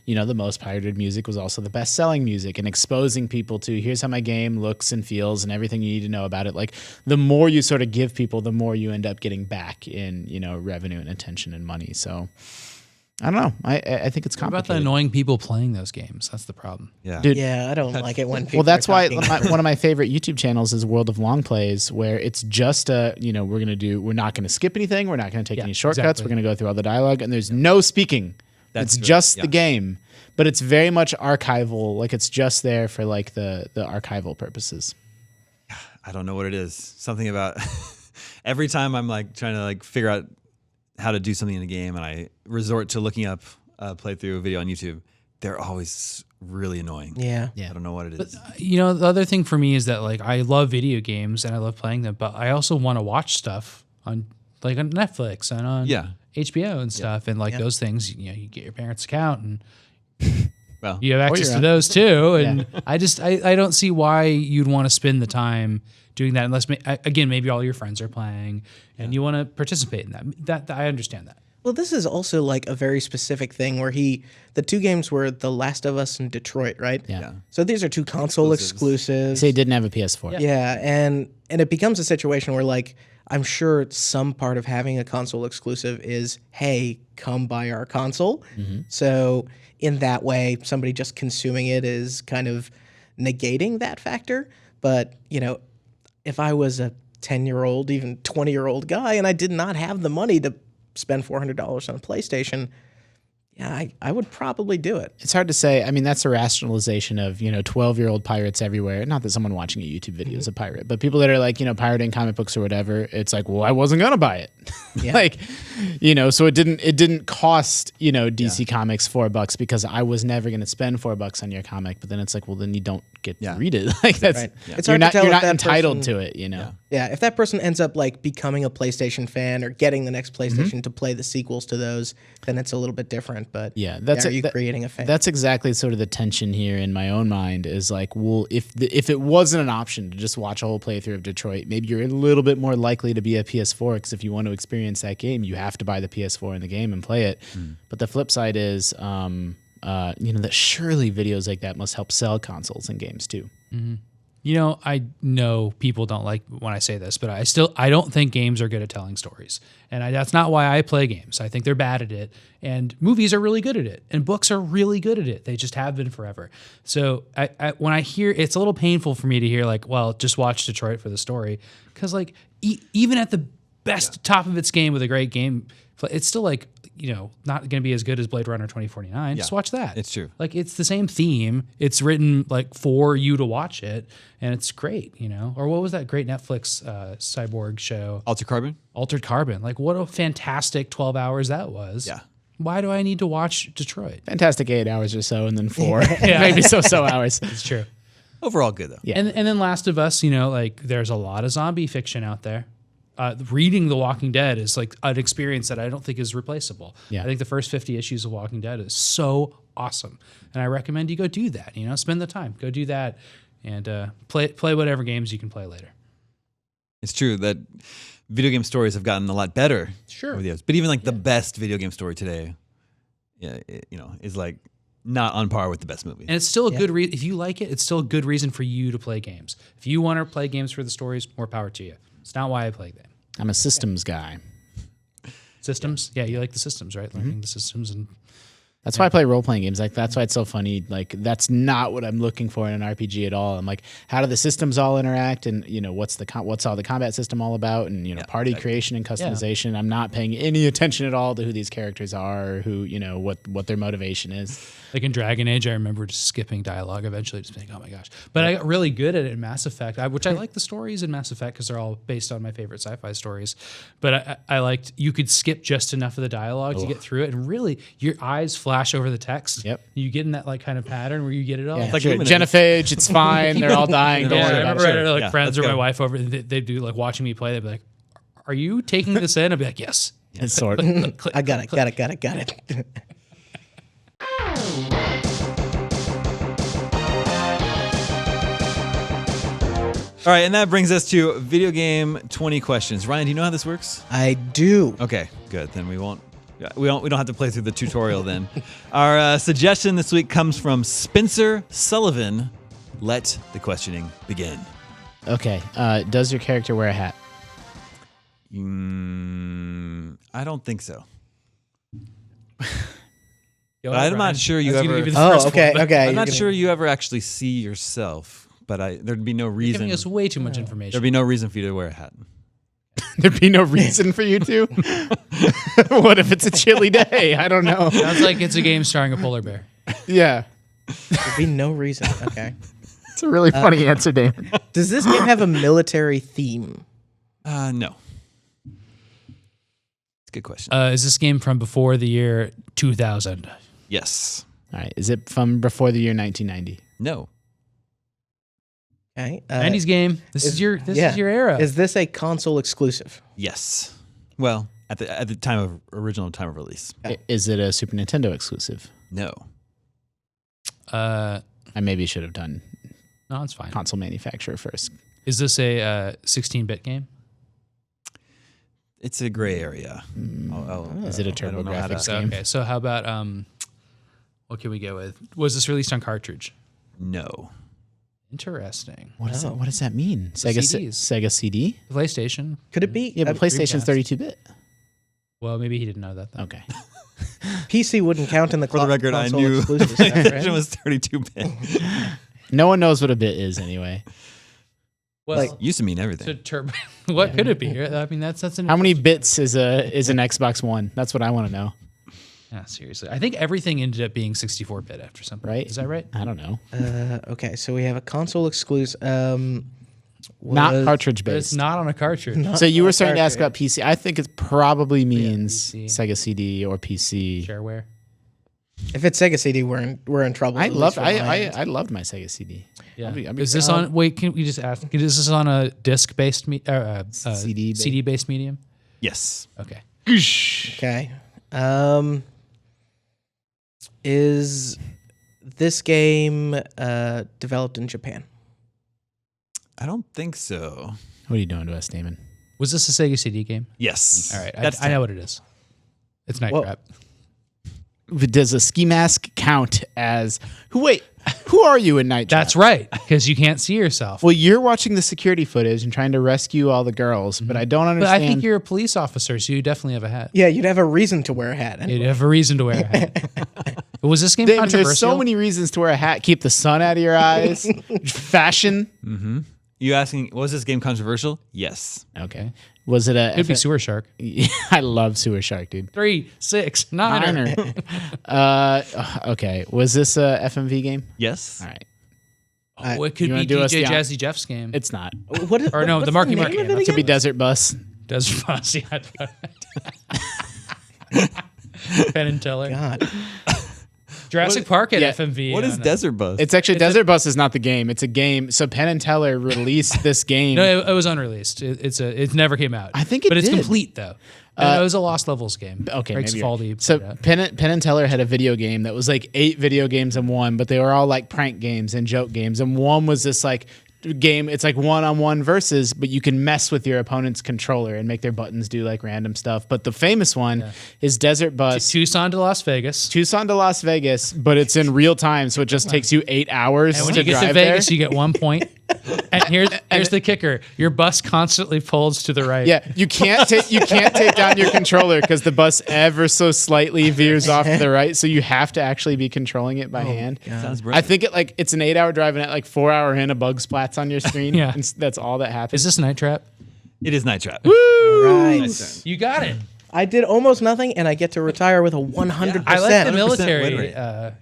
the most pirated music was also the best selling music, and exposing people to here's how my game looks and feels and everything you need to know about it. Like, the more you sort of give people, the more you end up getting back in revenue and attention and money. So I don't know. I think it's complicated. What about the annoying people playing those games? That's the problem. Yeah, dude. Yeah, I don't like it when people. Well, that's are why talking. one of my favorite YouTube channels is World of Long Plays, where it's just we're not going to skip anything. We're not going to take any shortcuts. exactly. We're going to go through all the dialogue, and there's no speaking. It's just the game, but it's very much archival. Like, it's just there for like the archival purposes. I don't know what it is. Something about every time I'm like trying to like figure out how to do something in a game, and I resort to looking up a playthrough video on YouTube, they're always really annoying. Yeah. I don't know what it is. The other thing for me is that like I love video games and I love playing them, but I also want to watch stuff on Netflix and on HBO and stuff, and like those things. You get your parents' account and you have access to those too. And I don't see why you'd want to spend the time doing that unless again maybe all your friends are playing and you want to participate in that. I understand that. Well, this is also like a very specific thing where the two games were The Last of Us and Detroit, right? Yeah. So these are two console exclusives. Say he didn't have a PS4. Yeah, and it becomes a situation where like I'm sure some part of having a console exclusive is, hey, come buy our console. Mm-hmm. So in that way, somebody just consuming it is kind of negating that factor. But, if I was a 10-year-old, even 20-year-old guy, and I did not have the money to spend $400 on a PlayStation, I would probably do it. It's hard to say. I mean, that's a rationalization of 12-year-old pirates everywhere. Not that someone watching a YouTube video is a pirate, but people that are like pirating comic books or whatever. It's like, well, I wasn't gonna buy it. Yeah. Like, so it didn't cost, DC Comics $4 because I was never going to spend $4 on your comic. But then it's like, well, then you don't get to read it. Like that's, Right. Yeah. It's you're hard to tell you're if not that entitled person- to it, Yeah, if that person ends up like becoming a PlayStation fan or getting the next PlayStation to play the sequels to those, then it's a little bit different. But are you creating a fan? That's exactly sort of the tension here in my own mind is like, well, if it wasn't an option to just watch a whole playthrough of Detroit, maybe you're a little bit more likely to be a PS4 because if you want to experience that game, you have to buy the PS4 in the game and play it. But the flip side is, that surely videos like that must help sell consoles and games too. I know people don't like when I say this, but I don't think games are good at telling stories. And that's not why I play games. I think they're bad at it. And movies are really good at it. And books are really good at it. They just have been forever. So when I hear, it's a little painful for me to hear like, well, just watch Detroit for the story. Because like even at the best top of its game with a great game, it's still like, not going to be as good as Blade Runner 2049. Just watch that. It's true. Like it's the same theme. It's written like for you to watch it, and it's great. Or what was that great Netflix cyborg show? Altered Carbon. Like what a fantastic 12 hours that was. Yeah. Why do I need to watch Detroit? Fantastic 8 hours or so, and then 4, maybe so hours. It's true. Overall good though. Yeah. And then Last of Us. Like there's a lot of zombie fiction out there. Reading The Walking Dead is like an experience that I don't think is replaceable. Yeah. I think the first 50 issues of Walking Dead is so awesome. And I recommend you go do that, spend the time, go do that and play whatever games you can play later. It's true that video game stories have gotten a lot better Sure. over the years. But even like the best video game story today, is like not on par with the best movie. And it's still a good if you like it, it's still a good reason for you to play games. If you want to play games for the stories, more power to you. It's not why I play them. I'm a systems guy. Systems? Yeah, you like the systems, right? Learning the systems and That's why I play role-playing games. Like that's why it's so funny. Like that's not what I'm looking for in an RPG at all. I'm like, how do the systems all interact, and what's all the combat system all about, and party creation and customization. I'm not paying any attention at all to who these characters are, or who what their motivation is. like in Dragon Age, I remember just skipping dialogue eventually, just being, oh my gosh. But I got really good at it in Mass Effect, which I like the stories in Mass Effect because they're all based on my favorite sci-fi stories. But I liked, you could skip just enough of the dialogue to get through it, and really your eyes flash over the text. Yep. You get in that like kind of pattern where you get it all. Yeah, like sure. Luminescent. Genophage, it's fine. They're all dying. Don't Yeah, I worry about remember it. I had, like Yeah, friends let's or my go. wife over, they'd do like watching me play. They'd be like, "Are you taking this in?" I'd be like, "Yes." It's sort of. Click, I got it. All right, and that brings us to video game 20 questions. Ryan, do you know how this works? I do. Okay, good. Then we don't have to play through the tutorial then. Our suggestion this week comes from Spencer Sullivan. Let the questioning begin. Okay. Does your character wear a hat? I don't think so. Yo, But I'm Brian, not sure you I was gonna ever- give the first Oh, okay, one, but okay. I'm not sure you ever actually see yourself, but there'd be no You're reason. giving us way too much information. There'd be no reason for you to wear a hat. There'd be no reason for you to. What if it's a chilly day? I don't know. Sounds like it's a game starring a polar bear. Yeah. There'd be no reason. Okay. It's a really funny answer, Damon. Does this game have a military theme? No. It's a good question. Is this game from before the year 2000? Yes. All right. Is it from before the year 1990? No. Okay. 90s game. This is your era. Is this a console exclusive? Yes. Well, at the original time of release. Is it a Super Nintendo exclusive? No. I maybe should have done No, it's fine. console manufacturer first. Is this a 16-bit game? It's a gray area. Is it a I don't know how to- TurboGrafx game? Okay, so how about what can we go with? Was this released on cartridge? No. Interesting. What does that mean? Sega CDs. Sega CD? PlayStation. Could it be? Yeah, but PlayStation's Dreamcast. 32-bit. Well, maybe he didn't know that. Though. Okay. PC wouldn't count in the For the record, I console knew exclusive stuff, PlayStation right? was 32-bit. No one knows what a bit is anyway. Well, Like- Used to mean everything. to turbo. What could it be? I mean, that's an. How many bits is an Xbox One? That's what I want to know. Yeah, seriously. I think everything ended up being 64-bit after some point. Right? Is that right? I don't know. Okay, so we have a console exclusive. Not cartridge But it's based. not on a cartridge. So you were starting to cartridge. ask about PC. I think it probably means PC. Sega CD or PC. Shareware. If it's Sega CD, we're in trouble. I at least loved for my end. I loved my Sega CD. Yeah. I'd be Is this on? Wait, can we just ask? Is this on a disc based CD CD based medium? Yes. Okay. Okay. Is this game developed in Japan? I don't think so. What are you doing to us, Damon? Was this a Sega CD game? Yes. All right. That's I know what it is. It's Night Well- Trap. Does a ski mask count as who are you in Night Trap? That's right, because you can't see yourself. Well, you're watching the security footage and trying to rescue all the girls, but I don't But understand. I think you're a police officer, so you definitely have a hat. Yeah, you'd have a reason to wear a hat. You'd have a reason to wear a hat. But was this game Damon, controversial? there's so many reasons to wear a hat. Keep the sun out of your eyes. Fashion. You asking, was this game controversial? Yes. Okay. Was it a? Could be Sewer Shark. I love Sewer Shark, dude. 3, 6, 9. Okay. Was this a FMV game? Yes. All right. Oh, it could You be wanna do us DJ the- Jazzy Jeff's game. It's not. What is, Or no, what's the Marky name Mark of game. it It Could be again? Desert Bus. Does Foss, yeah. Penn and Teller. God. Jurassic Park at yeah. FMV. What is Desert Bus? It's actually Desert Bus is not the game. It's a game. So Penn and Teller released this game. No, it was unreleased. It never came out. I think it but it's did. complete though. And it was a Lost Levels game. Okay, Greg maybe you're- Cifaldi So put it out. Penn and Teller had a video game that was like 8 video games in one, but they were all like prank games and joke games. And one was this like game. It's like one-on-one versus, but you can mess with your opponent's controller and make their buttons do like random stuff. But the famous one is Desert Bus. Tucson to Las Vegas. Tucson to Las Vegas, but it's in real time, so it just takes you 8 hours And when to you get drive to Vegas, there. you get 1 point. And here's the kicker: your bus constantly pulls to the right. Yeah, you can't take down your controller because the bus ever so slightly veers off to the right, so you have to actually be controlling it by hand. Sounds I brilliant. think it's an 8-hour drive, and at like 4 hour in, a bug splats on your screen. Yeah. and that's all that happens. Is this Night Trap? It is Night Trap. Right. You got it. I did almost nothing, and I get to retire with a 100%. I like the 100% military win rate.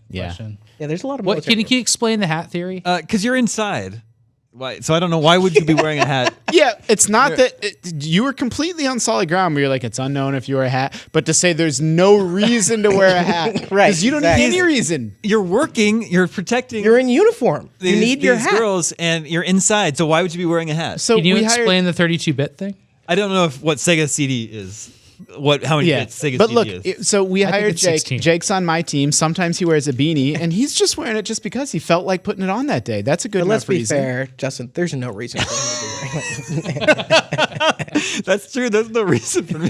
Yeah. question. Yeah, there's a lot of What military. can you explain the hat theory? Because you're inside. Why? So I don't know. Why would you be wearing a hat? Yeah, it's not that you were completely on solid ground where you're like, it's unknown if you wear a hat, but to say there's no reason to wear a hat. Right, Because you don't exactly. need any reason. You're working. You're protecting. You're in uniform. You these, need your these hat. girls, and you're inside. So why would you be wearing a hat? So Can you we explain the 32-bit thing? I don't know what Sega CD is. How many Yeah, bits Sega but CD look, is. so we think hired it's Jake. 16. Jake's on my team. Sometimes he wears a beanie, and he's just wearing it just because he felt like putting it on that day. That's a good But let's enough be reason. fair, Justin. There's no reason for him to be wearing it. That's true. There's no reason for me.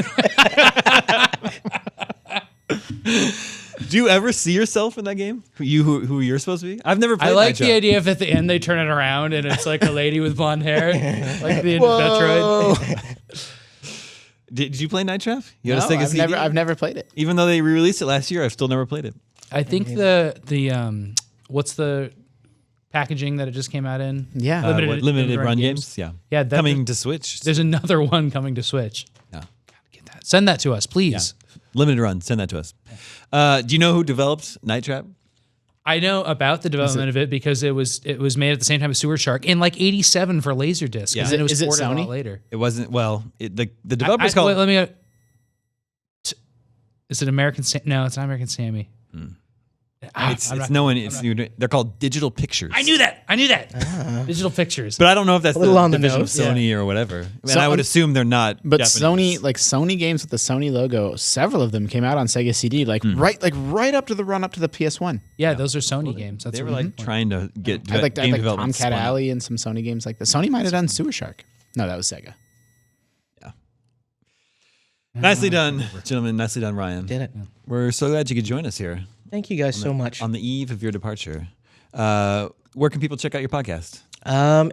Do you ever see yourself in that game? Who you're supposed to be? I've never played I like Night the Trap. idea if at the end they turn it around and it's like a lady with blonde hair, like the end of Metroid. Did you play Night Trap? You No, had a Sega CD? I've never played it. Even though they re-released it last year, I've still never played it. I think the what's the packaging that it just came out in? Yeah. Limited run games? Yeah. Yeah, that- Coming to Switch. There's another one coming to Switch. Yeah. Get that. Send that to us, please. Limited run. Send that to us. Do you know who developed Night Trap? I know about the development of it because it was made at the same time as Sewer Shark in like '87 for Laserdisc. Yeah. And then it was Is it ported a lot Sony? later. It wasn't. Well, the developer's called. Wait, let me. Is it American? No, it's not American Sammy. They're called Digital Pictures. I knew that. Digital Pictures. But I don't know if that's little on the the division of nose, yeah. Sony or whatever. And So- I would assume they're not. But Japanese. Sony games with the Sony logo, several of them came out on Sega CD, right up to the run up to the PS1. yeah, those are Sony games. That's They were what like trying to get I like game development. Tomcat spun up. Alley and some Sony games like that. Sony might have done Sewer Shark. No, that was Sega. Nicely done, gentlemen. Nicely done, Ryan. Did it. We're so glad you could join us here Thank you guys so much. on the eve of your departure. Where can people check out your podcast?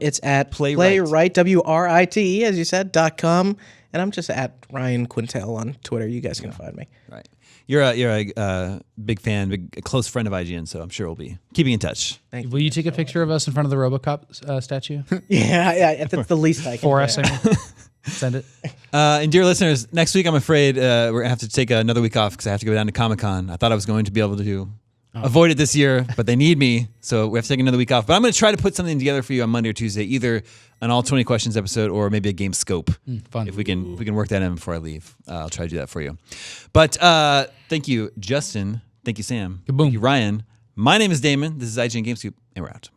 It's at Playwright. Playwright, WRIT, as you said, .com. And I'm just at Ryan Quintel on Twitter. You guys can find me. Right. You're a big fan, a close friend of IGN, so I'm sure we'll be keeping in touch. Will you take a picture of us in front of the RoboCop statue Yeah, that's the least I can for do. us? I mean. Send it. And dear listeners, next week I'm afraid we're gonna have to take another week off because I have to go down to Comic-Con. I thought I was going to be able to avoid it this year, but they need me, so we have to take another week off. But I'm going to try to put something together for you on Monday or Tuesday, either an all 20 questions episode or maybe a game scope. Fun. If we can work that in before I leave, I'll try to do that for you. But thank you, Justin. Thank you, Sam. Kaboom. Thank you, Ryan. My name is Damon. This is IGN Gamescoop, and we're out.